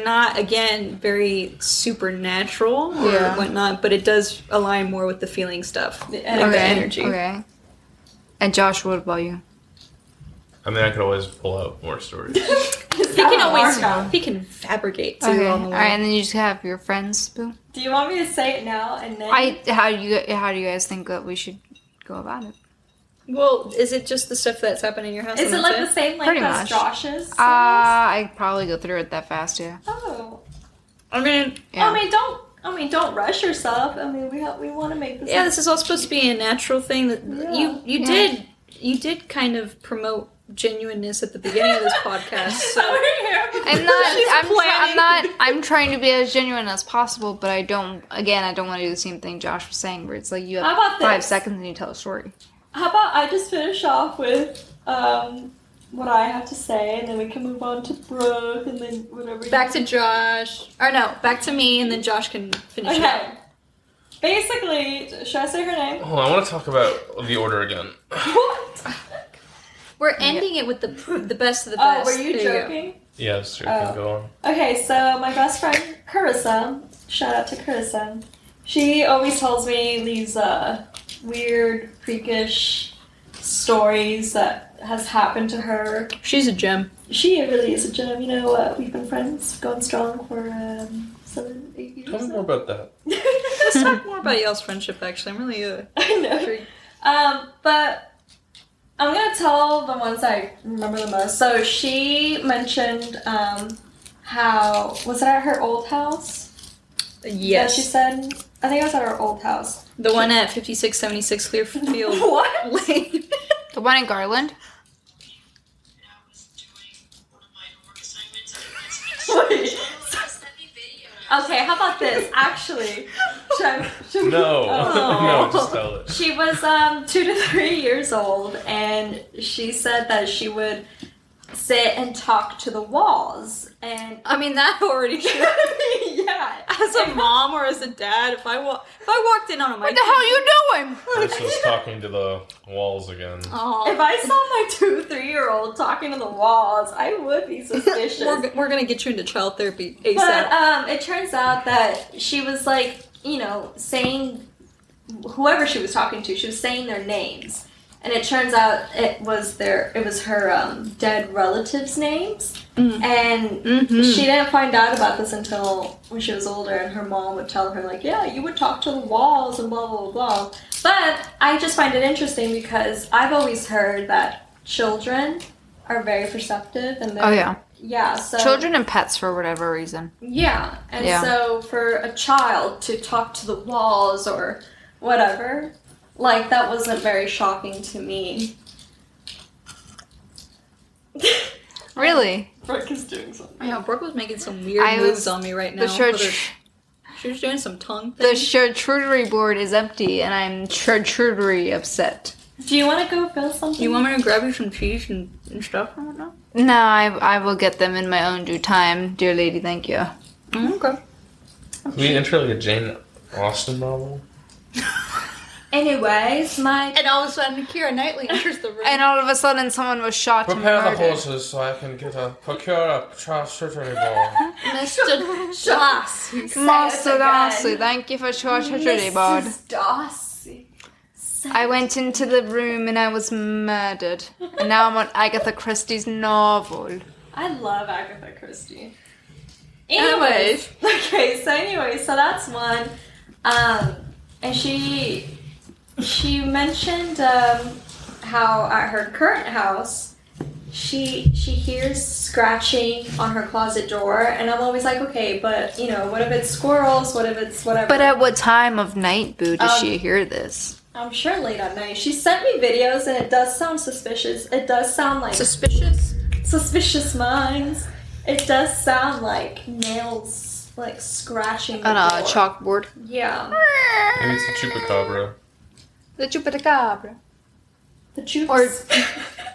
not, again, very supernatural or Yeah. whatnot, but it does align more with the feeling stuff. The Like the energy. Okay. And Josh, what about you? I mean, I could always pull out more stories. He can fabricate too Okay. on All the way. right, and then you just have your friends, boo. Do you want me to say it now and then? How do you guys think that we should go about it? Well, is it just the stuff that's happening in your house? Is and it like that's the same length Pretty as much. Josh's? I'd probably go through it that fast, yeah. Oh. I mean, Yeah. Don't rush yourself. I mean, we want to make this. yeah, this is all supposed to be a natural thing that Yeah. you did kind of promote genuineness at the beginning of this podcast. So I'm trying to be as genuine as possible, but I don't want to do the same thing Josh was saying, where it's like you How have about 5 this? seconds and you tell a story. How about I just finish off with what I have to say, and then we can move on to Brooke, and then whatever. back to Josh, or no, back to me, and then Josh can finish it Okay. up. Basically, should I say her name? Hold on, I want to talk about the order again. What? We're ending it with the best of the Oh, best. were you There joking? Yeah, sure, Oh. can go on. Okay, so my best friend Carissa, shout out to Carissa. She always tells me these weird, freakish stories that has happened to her. She's a gem. She really is a gem. We've been friends, going strong for 7, 8 years. Tell me now. more about that. Let's talk more about y'all's friendship. Actually, I'm really I know. intrigued. But I'm gonna tell the ones I remember the most. So she mentioned how was it at her old house? Yes, That she said. I think it was at her old house. the one at 5676 Clearfield What? Lane. The one in Garland? Wait. Okay, how about this? Actually, should we- No, Oh. no, just tell it. She was 2 to 3 years old, and she said that she would sit and talk to the walls. And I mean, that already should. yeah, As a mom or as a dad, if I walked in on him, What the hell you doing? Versus talking to the walls again. Oh, If I saw my 2-3-year-old talking to the walls, I would be suspicious. we're gonna get you into child therapy ASAP. But it turns out that she was like, saying whoever she was talking to, she was saying their names, and it turns out it was her dead relatives' names, and she didn't find out about this until when she was older, and her mom would tell her like, yeah, you would talk to the walls and blah blah blah. But I just find it interesting because I've always heard that children are very perceptive, and so Children and pets for whatever reason. Yeah, and so for a child to talk to the walls or whatever, like, that wasn't very shocking to me. Really? Brooke is doing something. Yeah, Brooke was making some weird moves on me right now. She was doing some tongue The things. charcuterie board is empty, and I'm charcuterie upset. Do you want to go fill something? You want me to grab you some cheese and stuff and whatnot? No, I will get them in my own due time, dear lady, thank you. Okay. Can we enter like a Jane Austen novel? Anyways, And all of a sudden, Keira Knightley enters the room. And all of a sudden, someone was shot and murdered. horses so I can procure a charcuterie board. Mr. Darcy. Master Darcy, thank you for charcuterie board. Mrs. Darcy. I went into the room and I was murdered. And now I'm on Agatha Christie's novel. I love Agatha Christie. Anyways, so that's one. And she mentioned how at her current house she hears scratching on her closet door, and I'm always like, okay, but what if it's squirrels? What if it's whatever? But at what time of night, Boo, does she hear this? I'm sure late at night. She sent me videos, and it does sound suspicious. It does sound like suspicious minds. It does sound like nails, like scratching On the a door. chalkboard. Yeah. Maybe it's a chupacabra. The chupacabra. The juice. Or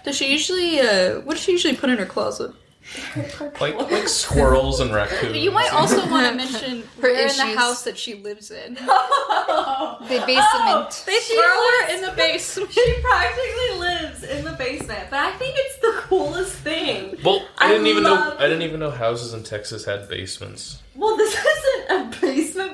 does she usually, what does she usually put in her closet? Like squirrels and raccoons. You might also want to mention Her where in issues. the house that she lives in. The basement. They throw her in the basement. She practically lives in the basement, but I think it's the coolest thing. Well, I didn't love- even know houses in Texas had basements. Well, this isn't a basement,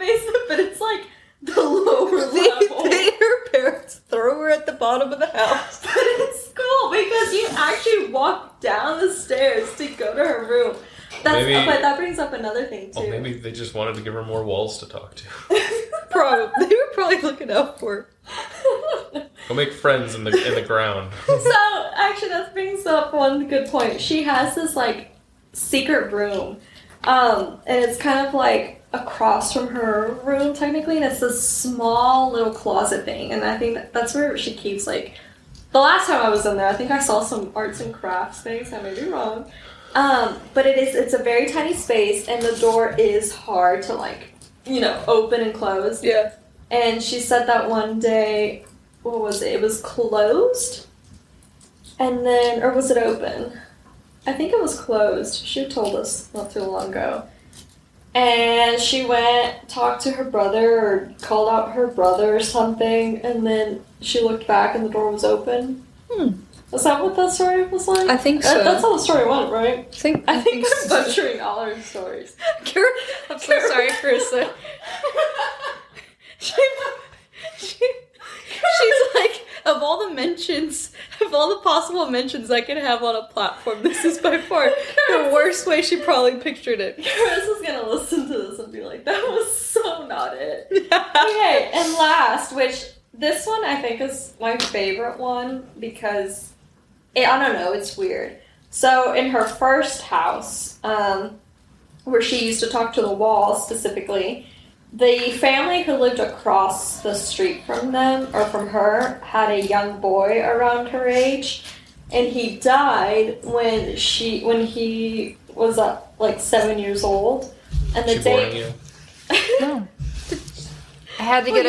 but it's like the lower level. Her parents throw her at the bottom of the house. But it's cool because you actually walk down the stairs to go to her room. But that brings up another thing too. Well, maybe they just wanted to give her more walls to talk to. Probably. They were probably looking out for her. Go make friends in the ground. So actually, that brings up one good point. She has this like secret room, and it's kind of like across from her room technically, and it's this small little closet thing, and I think that's where she keeps like. The last time I was in there, I think I saw some arts and crafts things. I may be wrong, but it's a very tiny space, and the door is hard to like, open and close. Yeah. And she said that one day, what was it? It was closed, and then, or was it open? I think it was closed. She told us not too long ago. And she went, talked to her brother, or called out her brother or something, and then she looked back and the door was open. Is that what that story was like? I think so. That's how the story went, right? I think I'm so. butchering all her stories. I'm so sorry for a sec. She's like, of all the possible mentions I could have on a platform, this is by far the worst way she probably pictured it. Chris is gonna listen to this and be like, that was so not it. Okay, and last, which this one I think is my favorite one because I don't know, it's weird. So in her first house, where she used to talk to the wall specifically, the family who lived across the street from them, or from her, had a young boy around her age, and he died when he was like 7 years old. And the She boring you? No. I had to get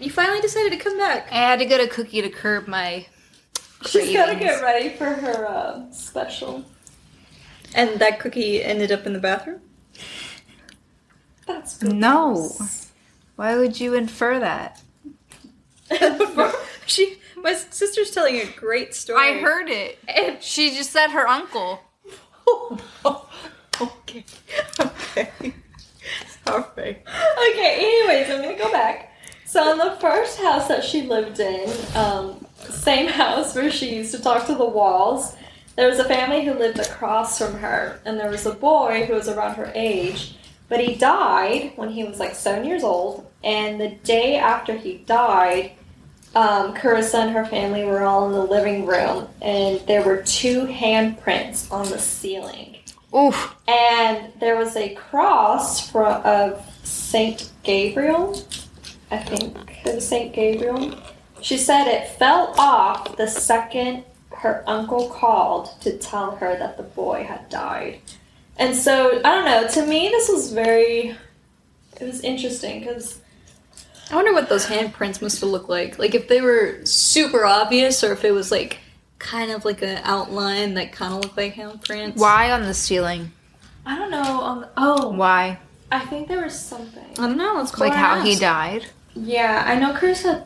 you finally decided to come back. I had to get a cookie to curb my She's gotta cravings. get ready for her special. And that cookie ended up in the bathroom? That's No. Why would you infer that? My sister's telling a great story. I heard it. And She just said her uncle. okay. Sorry. Okay, anyways, I'm gonna go back. So in the first house that she lived in, same house where she used to talk to the walls, there was a family who lived across from her, and there was a boy who was around her age, but he died when he was like 7 years old, and the day after he died, Carissa and her family were all in the living room, and there were 2 handprints on the ceiling. Oof. And there was a cross of Saint Gabriel. I think it was Saint Gabriel. She said it fell off the second her uncle called to tell her that the boy had died. And so, I don't know, to me this was it was interesting because I wonder what those handprints must have looked like. Like if they were super obvious or if it was like kind of like an outline that kind of looked like handprints. Why on the ceiling? I don't know. Why? I think there was something. I don't know. Let's Like how he died? Yeah, I know Carissa.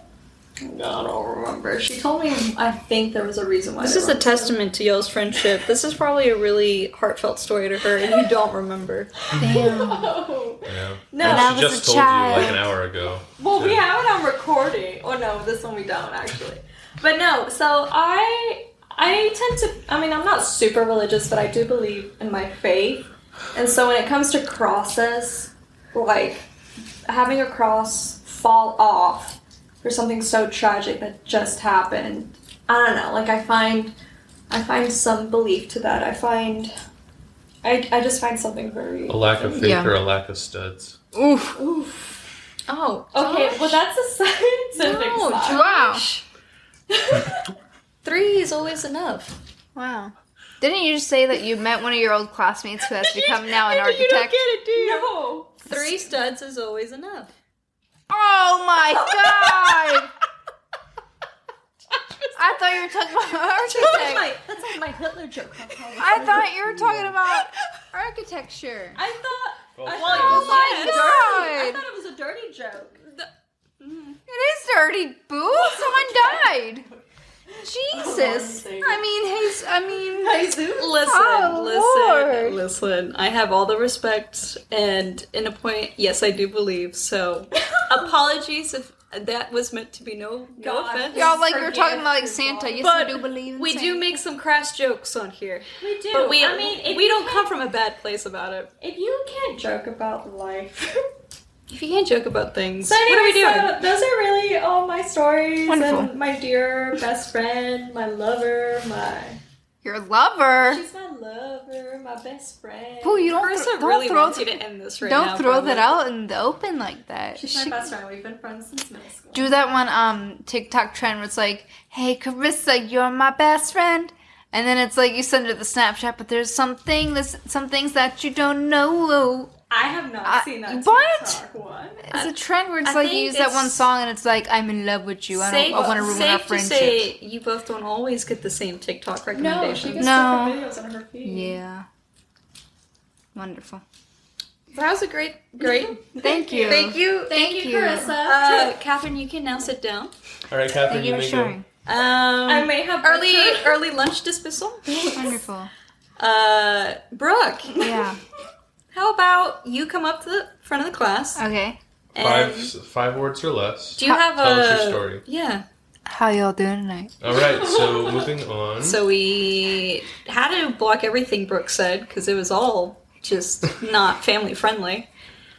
I don't remember. She told me I think there was a reason why. This they is were a testament to y'all's friendship. This is probably a really heartfelt story to her, and you don't remember. Damn. No. Yeah. No. When I She was just a told child. you like an hour ago. Well, we have it on recording. Oh no, this one we don't actually. But no, so I tend to. I mean, I'm not super religious, but I do believe in my faith. And so when it comes to crosses, like having a cross fall off for something so tragic that just happened, I don't know. Like I find some belief to that. I just find something very. A lack of faith Yeah. or a lack of studs. Oof. Oof. Oh, Okay, gosh. well that's a scientific No, side. Wow. Josh. 3 is always enough. Wow. Didn't you just say that you met one of your old classmates who has become now an architect? You don't get it, do you? No. 3 studs is always enough. Oh my god! I thought you were talking about architect. That's like my Hitler joke. I thought you were talking about architecture. I thought. Oh I my thought it was God. dirty. I thought it was a dirty joke. It is dirty, boo. Someone died. Jesus. I mean, Lord. Listen. I have all the respect, and in a point, yes, I do believe. So, apologies if that was meant to be no God. offense. y'all like you're talking Forgive about like your Santa. God. Yes, But I do believe in we Santa. do make some crass jokes on here, We do. but we I mean, if we you don't come can't- from a bad place about it. If you can't joke about life. If you can't joke about things, So what are we anyway, doing? so those are really all my stories. Wonderful. And my dear best friend, my lover, Your lover. she's my lover, my best friend. Boo, you don't, Carissa don't really throw wants you to end this right don't now. throw probably. that out in the open like that. She's my best friend. We've been friends since middle school. Do that one TikTok trend where it's like, hey Carissa, you're my best friend. And then it's like you send her the Snapchat, but there's some things that you don't know. I have not seen that what? TikTok one. It's a trend where it's I like you think use that one it's song and it's like, I'm in love with you. I want to ruin our safe to friendship. say you both don't always get the same TikTok No, she recommendations. gets No. different videos on her feed. Yeah. Wonderful. That was a great. Thank you. Thank you. Thank you, Carissa. Catherine, you can now sit down. All right, Catherine, Thank you for may sharing. I may have Early lunch dismissal. Wonderful. Brooke, Yeah. how about you come up to the front of the class? Okay. And five words or less. do you have Tell a us your story. Yeah. How y'all doing tonight? All right, so moving on. So we had to block everything Brooke said because it was all just not family friendly.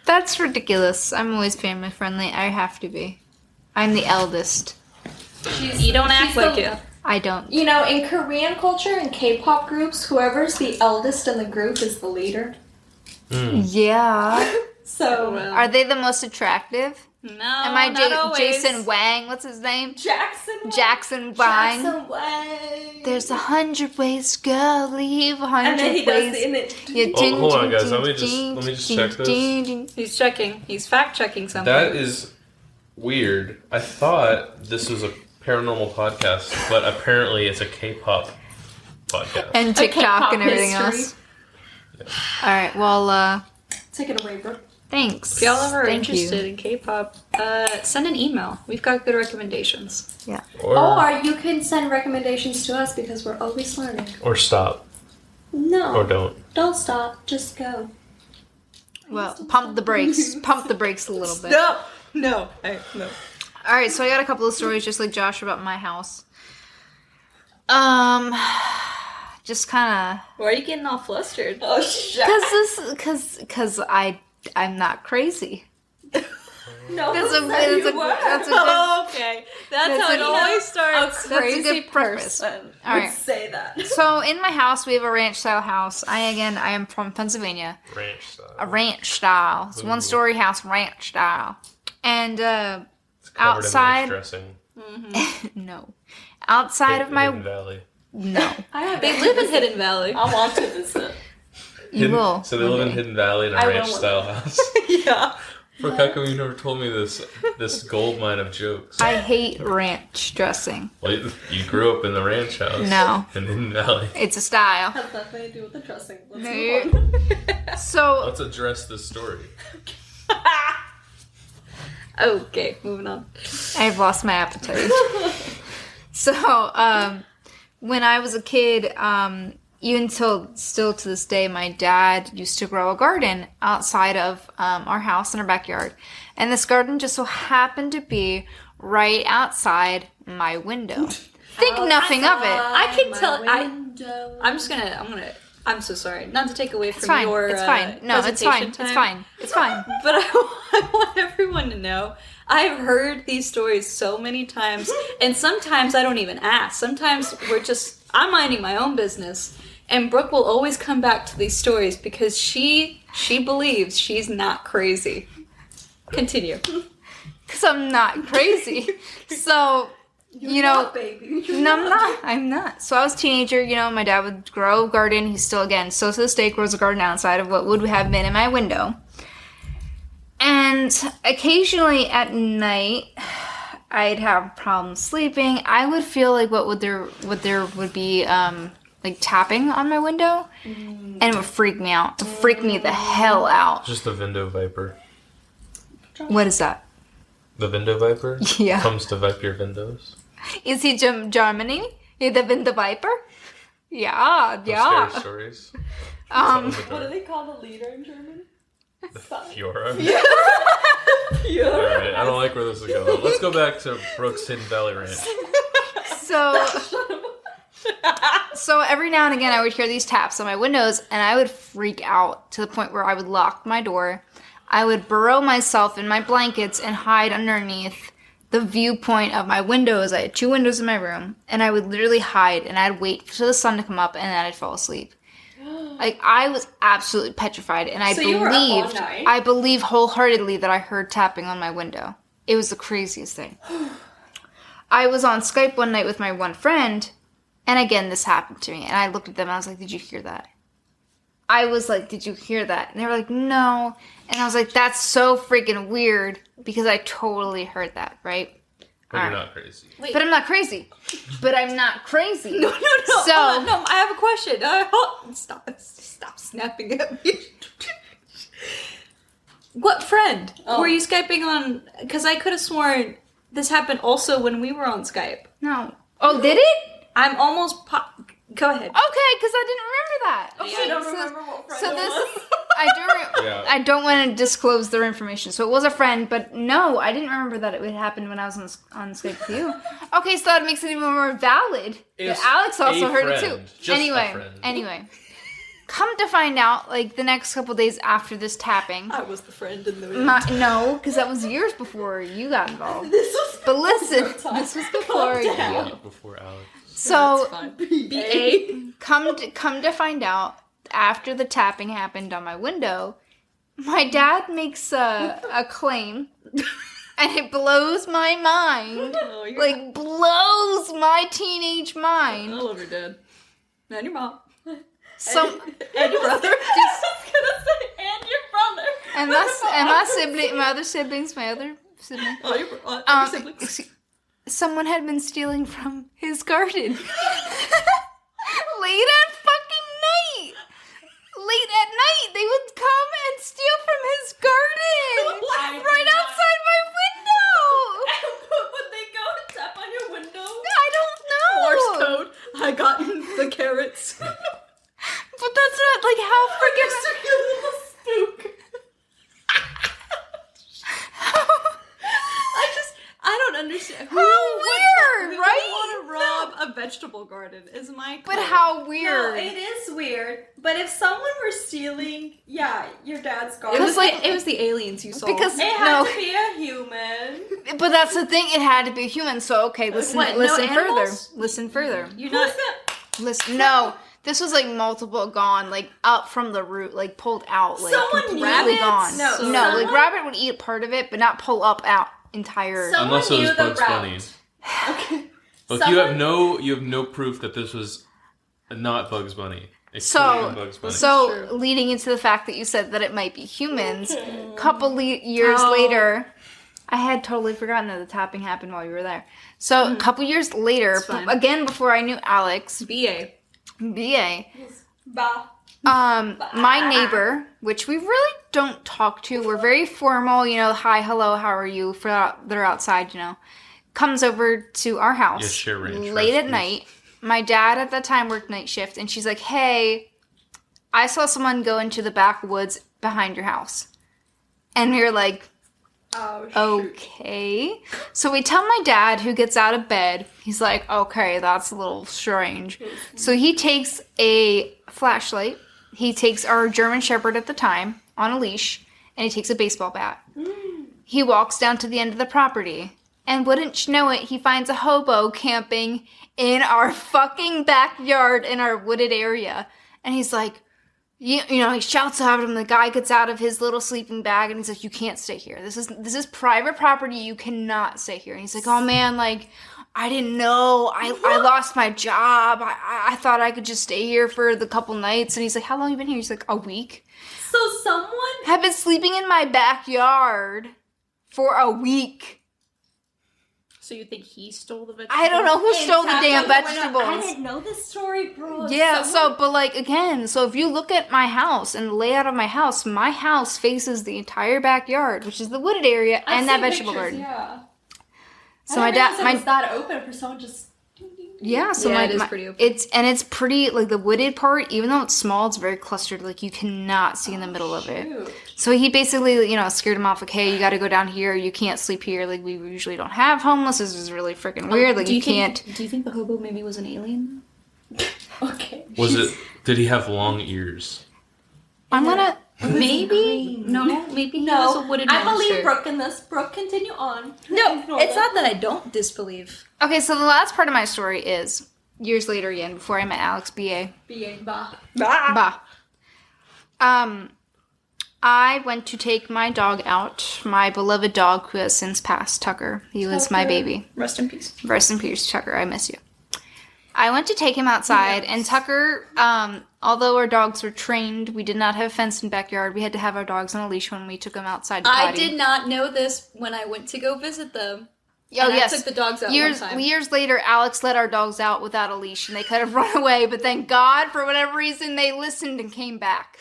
That's ridiculous. I'm always family friendly. I have to be. I'm the eldest. You don't act like it. I don't. You know, in Korean culture and K-pop groups, whoever's the eldest in the group is the leader. Yeah. So Are they the most attractive? No, Am I not always. Jason Wang? What's his name? Jackson Wang. Jackson Wang. There's 100 ways, girl. Leave 100 and then he does ways. the image. Yeah, Oh, hold on, guys. Let me just check this. He's checking. He's fact checking something. That is weird. I thought this was a paranormal podcast, but apparently it's a K-pop podcast. And A TikTok K-pop and everything history. else. Alright, well, Take it away, Brooke. Thanks. If y'all ever are Thank you. interested in K-pop, send an email. We've got good recommendations. Or you can send recommendations to us because we're always learning. Or stop. No. Or don't. Don't stop. Just go. Well, pump the brakes. Pump the brakes a little bit. No. All right, so I got a couple of stories just like Josh about my house. Just kind of Why are you getting all flustered? Oh, shit. because I'm not crazy. No, That's a that's good. Okay. That's how it a- always starts. That's a good purpose. All right. say that. So in my house, we have a ranch style house. I am from Pennsylvania. Ranch style. A ranch style. It's a 1-story house, ranch style. And It's covered outside- in ranch dressing. no, outside of my Hidden Valley. no, They live in Hidden Valley. I want to visit. you will. So they live in Hidden Valley in a I will ranch one style house. Yeah. Brooke, how come you never told me this gold mine of jokes? I hate ranch dressing. Well, you grew up in the ranch house. No. In Hidden Valley. It's a style. Has nothing to do with the dressing. Let's No. move on. So Let's address this story. Okay, moving on. I've lost my appetite. So, when I was a kid, even still to this day, my dad used to grow a garden outside of our house in our backyard. And this garden just so happened to be right outside my window. Think nothing of it. I can tell. Window. I'm so sorry. Not to take away It's from fine. your It's fine. No, it's presentation fine. time, It's fine. It's fine. But I want everyone to know I've heard these stories so many times, and sometimes I don't even ask. Sometimes I'm minding my own business, and Brooke will always come back to these stories because she believes she's not crazy. Continue. Because I'm not crazy. So, you know... baby. No, I'm not. So I was a teenager, my dad would grow a garden. He's still, so to this day, grows a garden outside of what would have been in my window. And occasionally at night, I'd have problems sleeping. I would feel like there would be, like tapping on my window. And it would freak me out. It would freak me the hell out. Just the window viper. What is that? The window viper? Yeah. Comes to vipe your windows. Is he Germany? Is the Winter Viper? Yeah. Scary stories. What do they call the leader in German? The Fiora. Alright, I don't like where this is going. Let's go back to Brooks Hidden Valley Ranch. So every now and again I would hear these taps on my windows and I would freak out to the point where I would lock my door. I would burrow myself in my blankets and hide underneath the viewpoint of my windows. I had 2 windows in my room, and I would literally hide, and I'd wait for the sun to come up, and then I'd fall asleep. Like, I was absolutely petrified, and So you were up all night? I believe wholeheartedly that I heard tapping on my window. It was the craziest thing. I was on Skype one night with my one friend, and again, this happened to me, and I looked at them, and I was like, did you hear that? I was like, did you hear that? And they were like, no. And I was like, that's so freaking weird because I totally heard that, right? But you're not crazy. Wait. But I'm not crazy. But I'm not crazy. No. So- hold on. No, I have a question. Stop snapping at me. What friend were you Skyping on? Because I could have sworn this happened also when we were on Skype. No. Oh, did it? I'm almost... Go ahead. Okay, because I didn't remember that. Okay, I don't so, remember what friend so it this, was. Yeah. I don't want to disclose their information. So it was a friend, but no, I didn't remember that it would happen when I was on Skype with you. Okay, so that makes it even more valid. It's That Alex also a heard it friend. too. Just a anyway, friend. come to find out, like the next couple days after this tapping. I was the friend in the No, because that was years before you got involved. This was... But listen, this was before you. Before Alex. So B.A. come to find out, after the tapping happened on my window, my dad makes a claim, and it blows my mind. Oh, you're Like, blows my teenage mind. I love your dad. And your mom. So, And your brother. And your brother. and my sibling, my other siblings, my other sibling. Oh, your siblings. Someone had been stealing from his garden. Late at fucking night. Late at night, they would come and steal from his garden. Who weird, would right? want to rob a vegetable garden? Is my But clue. how No, weird. it is weird. But if someone were stealing, your dad's It garden, was like it was the aliens you saw. Because- it had No. to be a human. But that's the thing, it had to be a human, so okay, listen What, no further. animals? Listen further. You're not. Listen, no. This was like multiple gone, like up from the root, like pulled out, like Someone completely rabbits? gone. No, no, like someone- rabbit would eat part of it, but not pull up out entire. Someone Unless it was knew the Bugs route. Bunny. Okay. Look, Someone- you have no proof that this was not Bugs Bunny. It could So, have been Bugs Bunny. so leading into the fact that you said that it might be humans, couple years Oh. later, I had totally forgotten that the tapping happened while you were there. So a couple years later, It's fine. again before I knew Alex, BA. BA, Bah. my neighbor, which we really don't talk to, we're very formal, hi, hello, how are you, they're outside, comes over to our house Yes, share ranch late at recipes. night. My dad at that time worked night shift, and she's like, hey, I saw someone go into the backwoods behind your house. And we were like, Oh, shoot. okay. So we tell my dad, who gets out of bed, he's like, okay, that's a little strange. So he takes a flashlight, he takes our German Shepherd at the time on a leash, and he takes a baseball bat. He walks down to the end of the property, and wouldn't you know it, he finds a hobo camping in our fucking backyard in our wooded area. And he's like, he shouts out at him. The guy gets out of his little sleeping bag and he's like, you can't stay here. This is private property. You cannot stay here. And he's like, oh man, like, I didn't know. I lost my job. I thought I could just stay here for the couple nights. And he's like, how long have you been here? He's like, a week. So someone I've been sleeping in my backyard for a week. So you think he stole the vegetable? I don't know who stole the tapped damn on the window. vegetables. I didn't know this story, bro. Yeah, Someone- but like again, so if you look at my house and the layout of my house faces the entire backyard, which is the wooded area I've and that seen vegetable pictures, garden. Yeah. So my dad, it was that open for someone just. yeah, so Yeah, my, it is my- pretty open. it's pretty like the wooded part, even though it's small, it's very clustered. Like you cannot see in the middle of it. Shoot. So he basically, scared him off. Like, hey, you got to go down here. You can't sleep here. Like we usually don't have homeless. This is really freaking weird. Like Do you can't. Do you think the hobo maybe was an alien? Okay. Did he have long ears? I'm gonna. Maybe. No. Maybe he No, was a wooded I monster. believe Brooke in this. Brooke, continue on. No, Ignore it's that. not that I don't disbelieve. Okay, so the last part of my story is years later again, before I met Alex B.A. Bah. Bah. I went to take my dog out, my beloved dog who has since passed, Tucker. He was my Tucker. baby. Rest in peace. Rest in peace, Tucker. I miss you. I went to take him outside, and Tucker, although our dogs were trained, we did not have a fenced in backyard. We had to have our dogs on a leash when we took them outside to I potty. did not know this when I went to go visit them. Oh, And yes. I took the dogs out years one time. years later, Alex let our dogs out without a leash, and they could have run away. But thank God, for whatever reason, they listened and came back.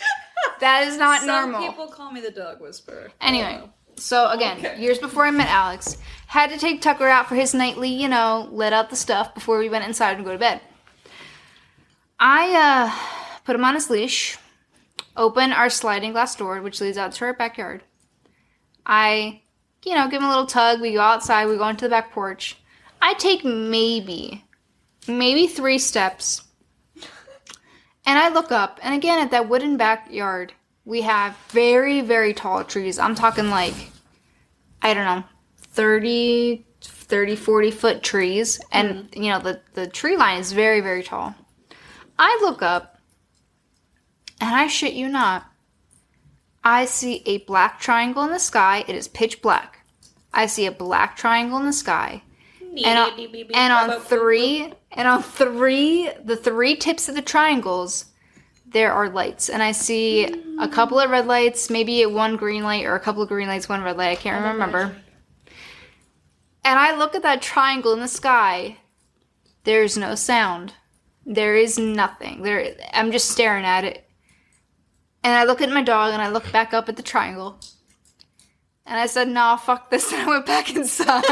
That is not Some normal. people call me the dog whisperer. Anyway, so again, years before I met Alex, had to take Tucker out for his nightly, let out the stuff before we went inside and go to bed. I put him on his leash, open our sliding glass door, which leads out to our backyard. I, give him a little tug. We go outside. We go into the back porch. I take maybe 3 steps. And I look up, and again, at that wooden backyard, we have very, very tall trees. I'm talking like, I don't know, 30, 40-foot trees. And, the tree line is very, very tall. I look up, and I shit you not, I see a black triangle in the sky. It is pitch black. I see a black triangle in the sky. And on the 3 tips of the triangles, there are lights. And I see a couple of red lights, maybe 1 green light, or a couple of green lights, 1 red light. I can't remember. And I look at that triangle in the sky. There's no sound. There is nothing. I'm just staring at it. And I look at my dog, and I look back up at the triangle. And I said, nah, fuck this. And I went back inside.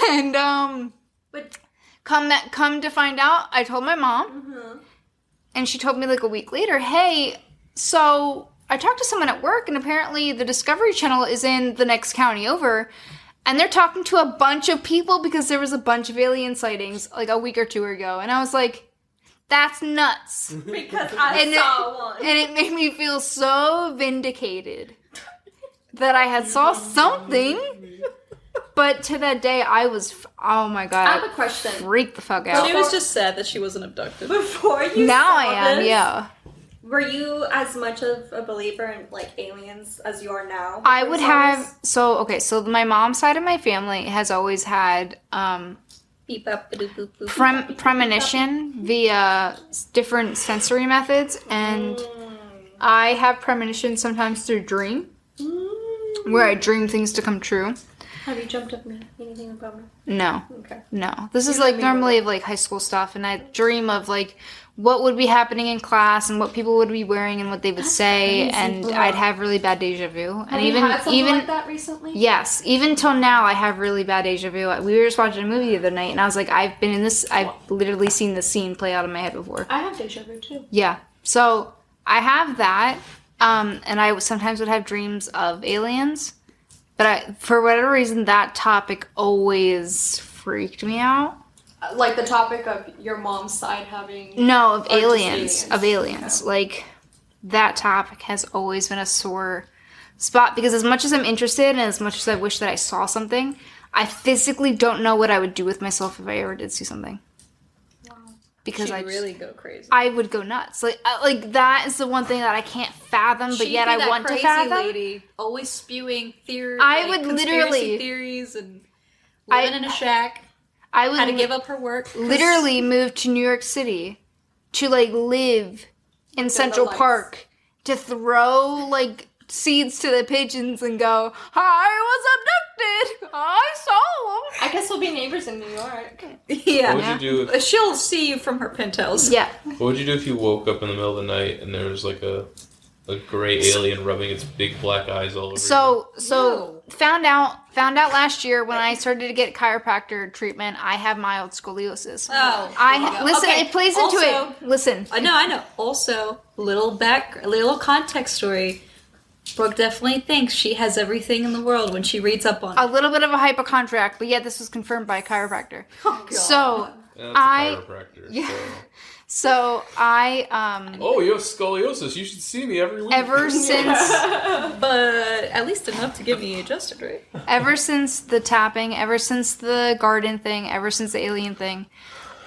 And, But come to find out, I told my mom, and she told me like a week later, hey, so I talked to someone at work, and apparently the Discovery Channel is in the next county over, And they're talking to a bunch of people because there was a bunch of alien sightings like a week or two ago. And I was like, that's nuts. Because I saw one. And it made me feel so vindicated that I had saw something. But to that day, I was, oh my God. I have a question. Freaked the fuck out. She was just sad that she wasn't abducted. Before you Now saw I am, this, yeah. were you as much of a believer in like aliens as you are now? I before would you saw have, this? so my mom's side of my family has always had Beep up, boop, boop, boop. premonition via different sensory methods, and I have premonition sometimes through dream, where I dream things to come true. Have you jumped up me? Anything about me? No, Okay. no. This is like normally of like high school stuff, and I dream of like what would be happening in class and what people would be wearing and what they would say, crazy. and I'd have really bad deja vu. Have And you even had something even like that recently? yes, even till now I have really bad deja vu. We were just watching a movie the other night, and I was like, I've literally seen this scene play out in my head before. I have deja vu too. Yeah. So I have that, and I sometimes would have dreams of aliens, but for whatever reason, that topic always freaked me out. Like the topic of your mom's side having... No, of Or just aliens. aliens. Of aliens. Like, that topic has always been a sore spot, because as much as I'm interested and as much as I wish that I saw something, I physically don't know what I would do with myself if I ever did see something. Because She'd I really go crazy. I would go nuts. Like that is the one thing that I can't fathom, but She'd yet be I that want to crazy fathom. lady, always spewing theories. I would conspiracy literally- theories and living in a shack. I would Had to give up her work. literally move to New York City to like live in Central lights. Park to throw like seeds to the pigeons and go, I was abducted. I saw them. I guess we'll be neighbors in New York. Yeah. What would you do? She'll see you from her penthouse. Yeah. What would you do if you woke up in the middle of the night and there was like a gray alien rubbing its big black eyes all over you? So found out last year when I started to get chiropractor treatment, I have mild scoliosis. Oh. Listen, Okay, it plays into also- it. Listen. I know. Also, little context story. Brooke definitely thinks she has everything in the world when she reads up on A it. little bit of a hypochondriac, but yet this was confirmed by a chiropractor. Oh, God. So Yeah, that's I- a chiropractor. yeah. So. So I Oh, you have scoliosis. You should see me every week. ever since But at least enough to get me adjusted, right? ever since the tapping, ever since the garden thing, ever since the alien thing,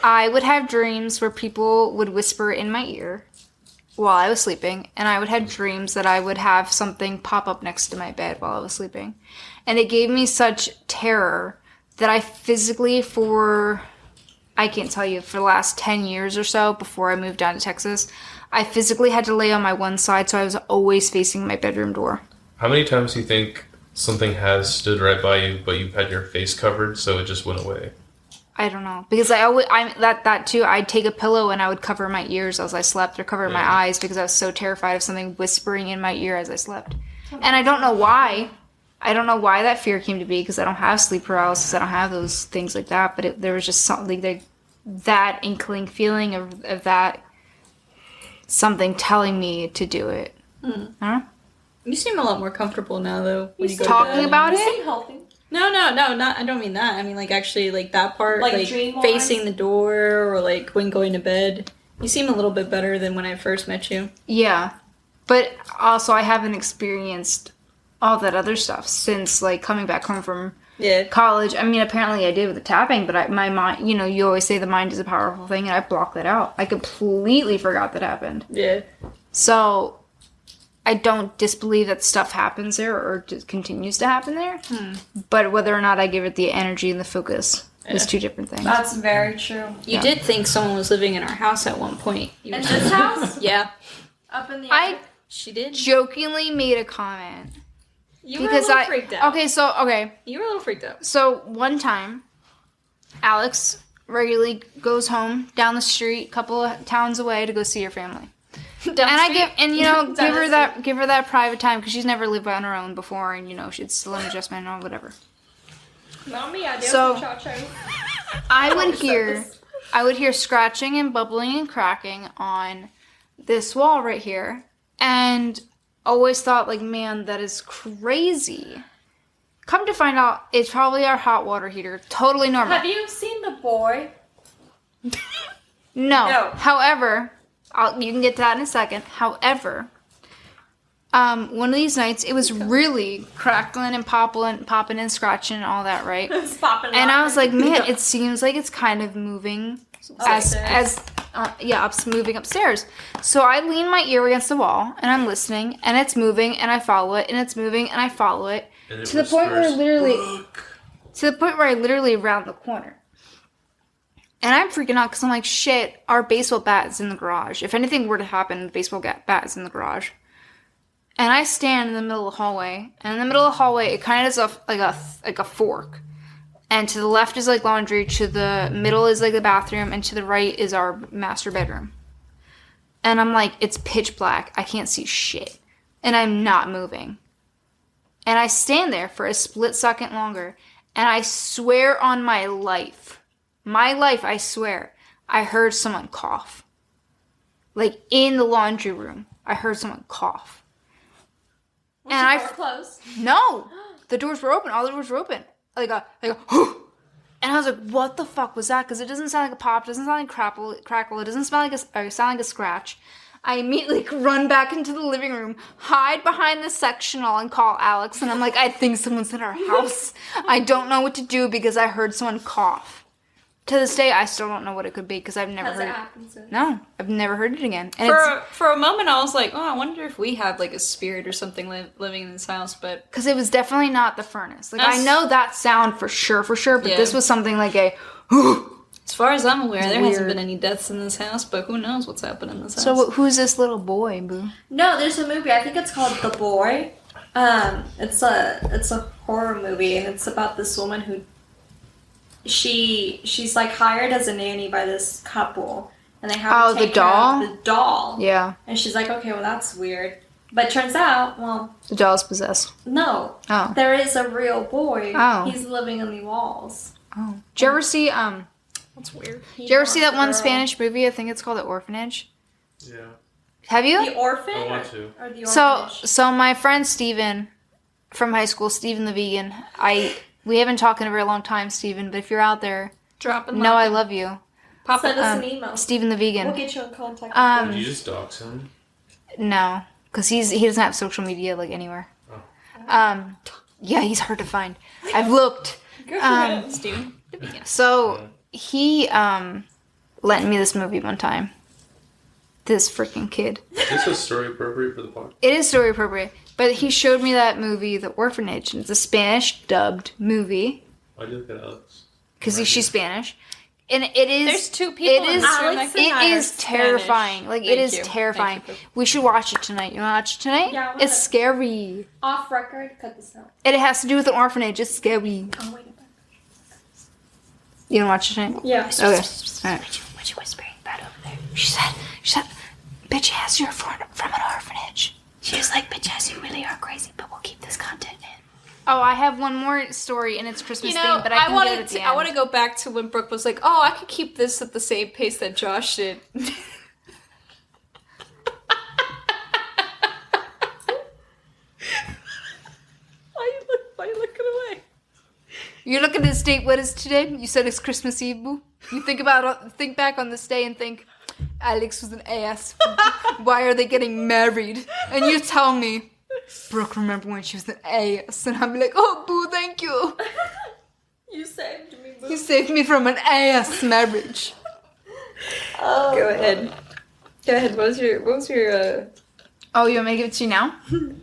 I would have dreams where people would whisper in my ear while I was sleeping, and I would have dreams that I would have something pop up next to my bed while I was sleeping. And it gave me such terror that I physically I can't tell you, for the last 10 years or so before I moved down to Texas, I physically had to lay on my one side, so I was always facing my bedroom door. How many times do you think something has stood right by you, but you've had your face covered, so it just went away? I don't know, because that too. I'd take a pillow and I would cover my ears as I slept, or cover my eyes, because I was so terrified of something whispering in my ear as I slept. And I don't know why. I don't know why that fear came to be, because I don't have sleep paralysis. I don't have those things like that. But there was just something that inkling feeling of that something telling me to do it. I don't know. You seem a lot more comfortable now, though. When you go Talking to bed. about You it. seem healthy. No, not. I don't mean that. I mean like actually like that part, Like like dream-wise? facing the door or like when going to bed. You seem a little bit better than when I first met you. Yeah, but also I haven't experienced all that other stuff since like coming back home from Yeah. college. I mean, apparently I did with the tapping, but my mind, you always say the mind is a powerful thing, and I blocked that out. I completely forgot that happened. Yeah. So I don't disbelieve that stuff happens there or just continues to happen there. But whether or not I give it the energy and the focus is two different things. That's very true. You did think someone was living in our house at one point. You In were- this house? Yeah. Up in the I attic? She did. jokingly made a comment You were because a little freaked out. Okay. You were a little freaked out. So one time, Alex regularly goes home down the street, a couple of towns away, to go see her family. And I give her that private time, because she's never lived on her own before, and she's still an adjustment or whatever. Mommy, I did So- cha-cha. I would hear scratching and bubbling and cracking on this wall right here, and always thought like, man, that is crazy. Come to find out, it's probably our hot water heater. Totally normal. Have you seen The Boy? No. However, you can get to that in a second. However, one of these nights, it was really crackling and popping and scratching and all that, right? It's popping. And I was like, man, it seems like it's kind of moving moving upstairs. So I lean my ear against the wall and I'm listening, and it's moving, and I follow it, and it's moving, and I follow it to the point where I literally round the corner. And I'm freaking out because I'm like, shit, our baseball bat is in the garage. If anything were to happen, the baseball bat is in the garage. And I stand in the middle of the hallway. And in the middle of the hallway, it kind of is like a fork. And to the left is like laundry. To the middle is like the bathroom. And to the right is our master bedroom. And I'm like, it's pitch black. I can't see shit. And I'm not moving. And I stand there for a split second longer. And I swear on my life, I swear, I heard someone cough. Like, in the laundry room, I heard someone cough. Was the door closed? No! The doors were open. All the doors were open. Like a, and I was like, what the fuck was that? Because it doesn't sound like a pop, it doesn't sound like crackle, it doesn't sound like a scratch. I immediately run back into the living room, hide behind the sectional, and call Alex. And I'm like, I think someone's in our house. I don't know what to do because I heard someone cough. To this day, I still don't know what it could be because I've never heard it. No, I've never heard it again. And for a moment, I was like, oh, I wonder if we have like a spirit or something living in this house, but because it was definitely not the furnace. Like, I know that sound for sure, but this was something like a. As far as I'm aware, there hasn't been any deaths in this house, but who knows what's happened in this house. So who's this little boy, Boo? No, there's a movie. I think it's called The Boy. It's a horror movie, and it's about this woman who. She's like hired as a nanny by this couple, and they have to take care of the doll. Yeah. And she's like, okay, well that's weird, but turns out, well, the doll's possessed. No. Oh. There is a real boy. Oh. He's living in the walls. Oh. Did you ever see That's weird. Did you ever see that one Spanish movie? I think it's called The Orphanage. Yeah. Have you? The Orphan? I want to. Or the Orphanage? So my friend Steven from high school, Steven the vegan, we haven't talked in a very long time, Steven, but if you're out there, I love you. Send us an email. Steven the vegan. We'll get you in contact. Did you just dox him? No, because he doesn't have social media like anywhere. Oh. Yeah, he's hard to find. I've looked. Steven. So he lent me this movie one time. This freaking kid. Is this a story appropriate for the podcast? It is story appropriate. But he showed me that movie, The Orphanage. And it's a Spanish dubbed movie. Why do you look at Alex? Because she's Spanish. And it is... There's two people in this room. It is terrifying. Like, it is terrifying. We should watch it tonight. You want to watch it tonight? Yeah, it's scary. Off record, cut this out. And it has to do with an orphanage. It's scary. Oh, wait a minute. You want to watch it tonight? Yeah. Okay. All right. What you whispering about over there? She said, bitch ass, you're from an orphanage. She was like, bitch ass, you really are crazy, but we'll keep this content in. Oh, I have one more story, and it's Christmas themed, but I can get it at the end. I want to go back to when Brooke was like, oh, I could keep this at the same pace that Josh did. Why are you looking away? You're looking at this date. What is today? You said it's Christmas Eve, boo. You think back on this day and think, Alex was an ass. Why are they getting married? And you tell me, Brooke, remember when she was an ass? And I'm like, oh, boo, thank you. You saved me, boo. You saved me from an ass marriage. Oh, Go ahead. What was your Oh, you want me to give it to you now? You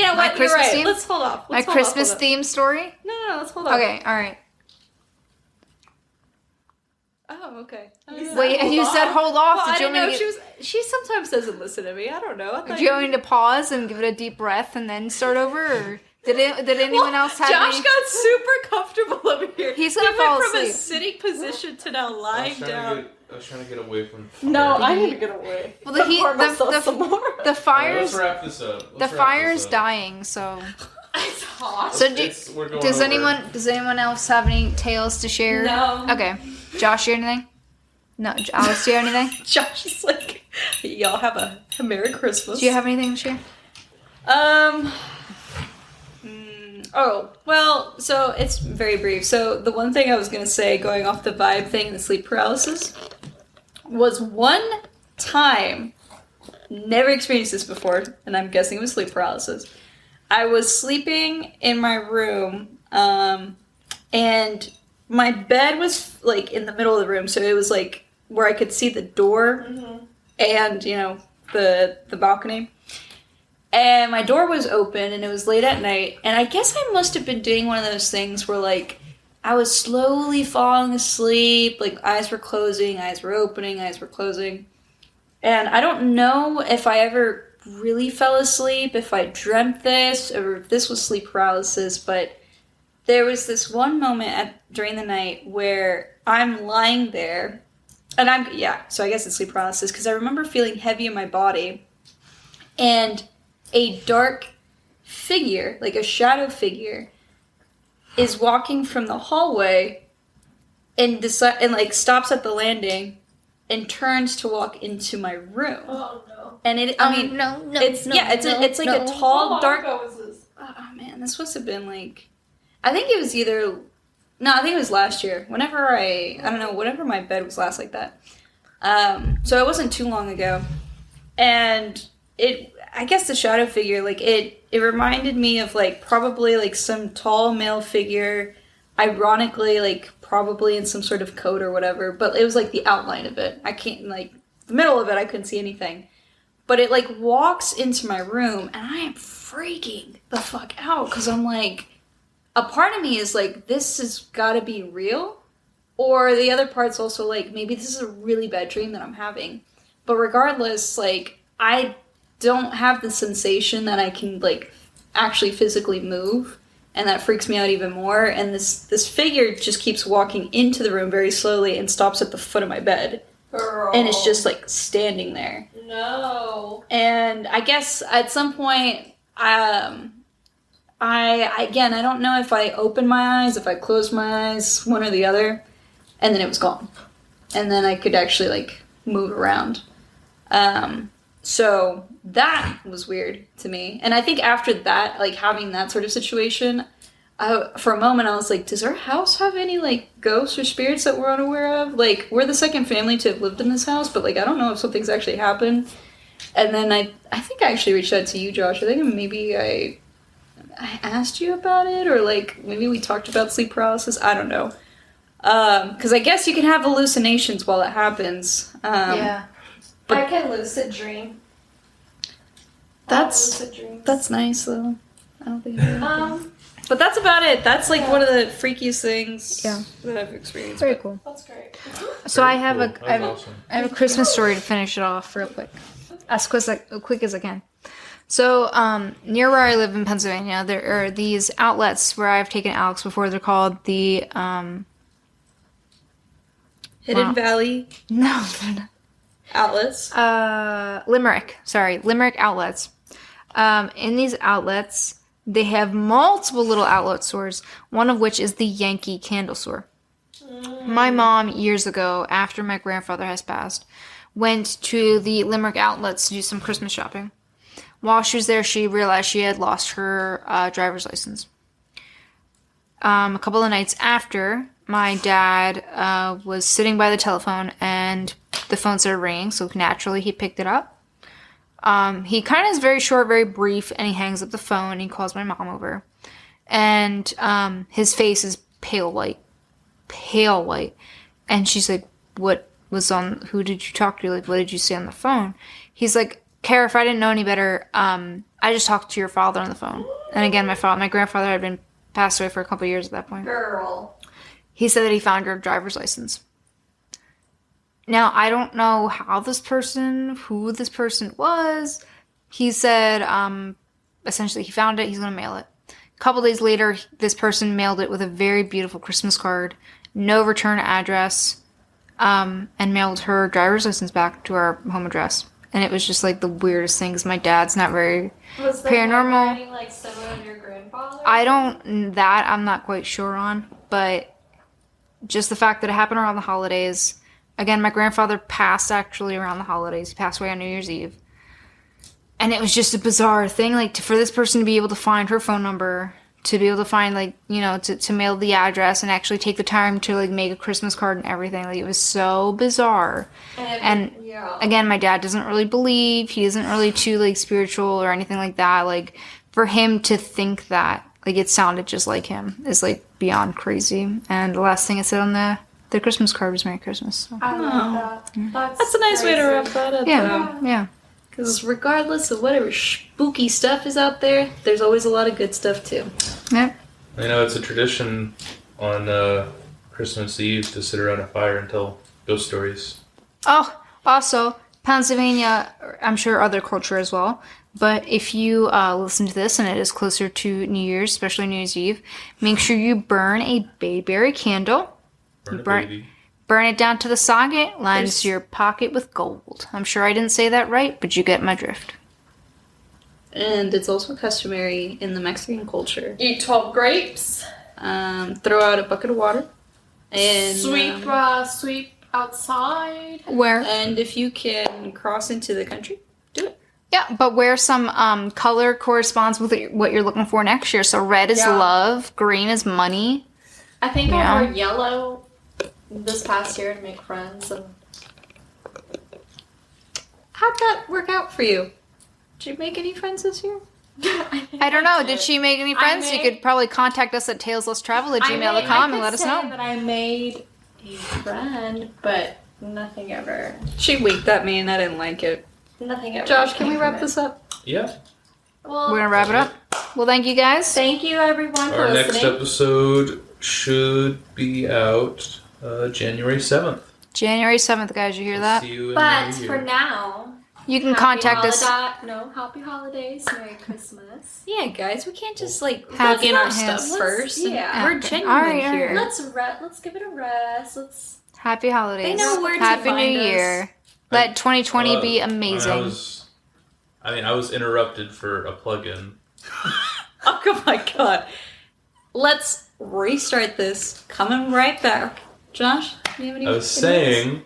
know what? You're right. Theme? Let's hold off. My Christmas theme story? No, let's hold off. Okay, alright. Oh, okay. Wait, you said hold off. Well, Did you want me to she sometimes doesn't listen to me. I don't know. Do you want me to pause and give it a deep breath and then start over? Or did anyone else have Josh any? got super comfortable over here. He's gonna fall went from asleep. a sitting position to now lying down. I was trying to get away from. No, I need to get away. Well, the fire's Let's wrap this up. the fire's dying. So It's hot. so We're going does over. does anyone else have any tales to share? No. Okay, Josh, you have anything? No, Alex, do you have anything? Josh is like, y'all have a Merry Christmas. Do you have anything to share? Oh, well, so it's very brief. So the one thing I was going to say, going off the vibe thing and the sleep paralysis, was one time, never experienced this before, and I'm guessing it was sleep paralysis. I was sleeping in my room, and my bed was, like, in the middle of the room, so it was, like, where I could see the door and, you know, the balcony. And my door was open, and it was late at night, and I guess I must have been doing one of those things where, like, I was slowly falling asleep, like, eyes were closing, eyes were opening, eyes were closing. And I don't know if I ever really fell asleep, if I dreamt this, or if this was sleep paralysis, but there was this one moment during the night where I'm lying there, and so I guess it's sleep paralysis, because I remember feeling heavy in my body, and a dark figure, like a shadow figure, is walking from the hallway and like stops at the landing and turns to walk into my room. Oh no! And it's like a tall, dark. Oh man, this must have been like, I think it was I think it was last year. Whenever my bed was last like that. So it wasn't too long ago, and I guess the shadow figure, like, it reminded me of, like, probably, like, some tall male figure, ironically, like, probably in some sort of coat or whatever, but it was, like, the outline of it. I can't, like, the middle of it, I couldn't see anything. But it, like, walks into my room, and I am freaking the fuck out, because I'm, like, a part of me is, like, this has gotta be real, or the other part's also, like, maybe this is a really bad dream that I'm having. But regardless, like, I don't have the sensation that I can, like, actually physically move, and that freaks me out even more. And this figure just keeps walking into the room very slowly and stops at the foot of my bed. Girl. And it's just, like, standing there. No. And I guess at some point, I don't know if I opened my eyes, if I closed my eyes, one or the other, and then it was gone. And then I could actually, like, move around. So that was weird to me. And I think after that, like, having that sort of situation, for a moment I was like, does our house have any, like, ghosts or spirits that we're unaware of? Like, we're the second family to have lived in this house, but, like, I don't know if something's actually happened. And then I think I actually reached out to you, Josh. I think maybe I asked you about it, or, like, maybe we talked about sleep paralysis. I don't know. Because I guess you can have hallucinations while it happens. Yeah. But I can lucid dream. That's nice though. I don't think. But that's about it. That's like one of the freakiest things that I've experienced. Very cool. That's great. So I have Awesome. I have a Christmas story to finish it off real quick, as quick as I can. So near where I live in Pennsylvania, there are these outlets where I've taken Alex before. They're called the Hidden Valley no, they're not. outlets. Limerick outlets. In these outlets, they have multiple little outlet stores, one of which is the Yankee Candle Store. My mom, years ago, after my grandfather has passed, went to the Limerick outlets to do some Christmas shopping. While she was there, she realized she had lost her driver's license. A couple of nights after, my dad was sitting by the telephone and the phone started ringing, so naturally he picked it up. He kind of is very short, very brief, and he hangs up the phone and he calls my mom over. And his face is pale white. And she's like, who did you talk to? Like, what did you say on the phone? He's like, Kara, if I didn't know any better, I just talked to your father on the phone. And again, my grandfather had been passed away for a couple years at that point. Girl. He said that he found your driver's license. Now, I don't know who this person was. He said, essentially, he found it. He's going to mail it. A couple days later, this person mailed it with a very beautiful Christmas card, no return address, and mailed her driver's license back to our home address. And it was just, like, the weirdest thing, because my dad's not very Was the paranormal. handwriting, like, similar to your grandfather? I'm not quite sure on, but just the fact that it happened around the holidays. Again, my grandfather passed actually around the holidays. He passed away on New Year's Eve. And it was just a bizarre thing, like, for this person to be able to find her phone number, to be able to find, like, you know, to mail the address and actually take the time to, like, make a Christmas card and everything. Like, it was so bizarre. And again, my dad doesn't really believe. He isn't really too, like, spiritual or anything like that. Like, for him to think that, like, it sounded just like him is, like, beyond crazy. And the last thing it said on the Christmas card was Merry Christmas. So. I love that. That's a nice way to wrap that up, though. Yeah. Because regardless of whatever spooky stuff is out there, there's always a lot of good stuff, too. Yep. You know, it's a tradition on Christmas Eve to sit around a fire and tell ghost stories. Oh, also, Pennsylvania, I'm sure other culture as well, but if you listen to this and it is closer to New Year's, especially New Year's Eve, make sure you burn a bayberry candle. Burn it down to the socket, lines your pocket with gold. I'm sure I didn't say that right, but you get my drift. And it's also customary in the Mexican culture. Eat 12 grapes. Throw out a bucket of water. And Sweep outside. And if you can cross into the country, do it. Yeah, but wear some color corresponds with what you're looking for next year. So red is love, green is money. I think I wore yellow this past year to make friends. And how'd that work out for you? Did you make any friends this year? I don't know. Did she make any friends? You could probably contact us at taleslesstraveled@gmail.com and let us know. That I made a friend, but nothing ever. She winked at me and I didn't like it. Nothing ever. Josh, can we wrap this up? Yeah. Well, we're gonna wrap it up. Well, thank you guys. Thank you everyone for listening. Our next episode should be out January 7th. January 7th, guys. You hear that? See you in But the new for year. now, you can contact us. Happy holidays, Merry Christmas. Yeah, guys, we can't just like Have plug in our fun. stuff first. Yeah. We're genuine All right. here. Let's give it a rest. Happy holidays. They know where to Happy find New us. Year. Let 2020 be amazing. I was interrupted for a plug-in. Oh my god. Let's restart this. Coming right back. Josh, do you have any I was saying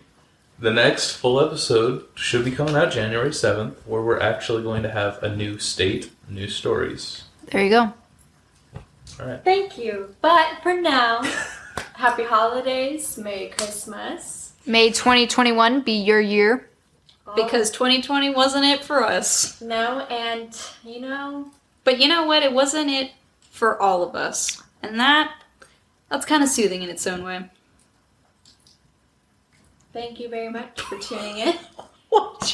the next full episode should be coming out January 7th, where we're actually going to have a new state, new stories. There you go. All right. Thank you. But for now, happy holidays, Merry Christmas. May 2021 be your year. Because 2020 wasn't it for us. No, and But you know what? It wasn't it for all of us. And that's kind of soothing in its own way. thank you very much for tuning in.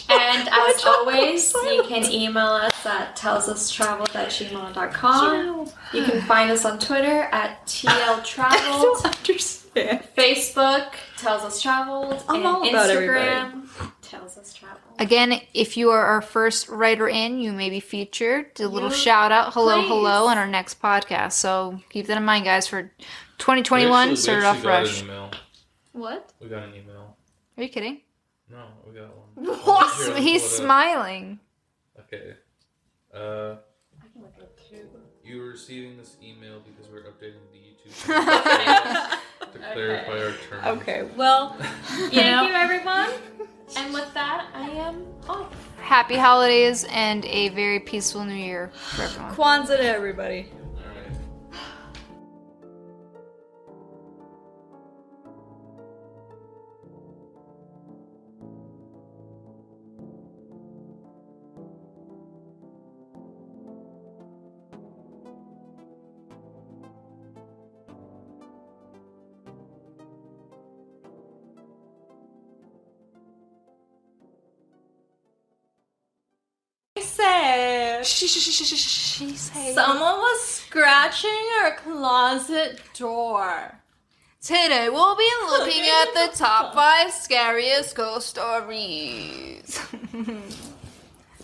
And as always, you can email us at taleslesstraveled@gmail.com. You can find us on Twitter at tltraveled. I don't understand. Facebook, Tales Us Traveled. I'm and all about Instagram, Tales Us Traveled. Again, if you are our first writer in, you may be featured. A little You- shout out, hello, please. hello, on our next podcast. So keep that in mind, guys, for 2021. We Started actually off got rush. an email. What? We got an email. Are you kidding? No, we got one. What? Here, let me He's pull it up. smiling. Okay. I can look it up too. You were receiving this email because we're updating the YouTube channel to clarify our terms. Okay, well, Thank you, everyone. And with that, I am off. Happy holidays and a very peaceful new year for everyone. Kwanzaa to everybody. All right. She She said. someone was scratching our closet door. Today we'll be looking at the top 5 scariest ghost stories.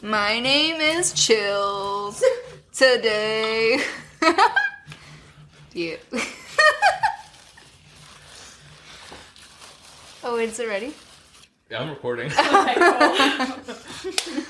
My name is Chills. Today. Yeah. Oh, is it ready? Yeah, I'm recording. Okay, cool.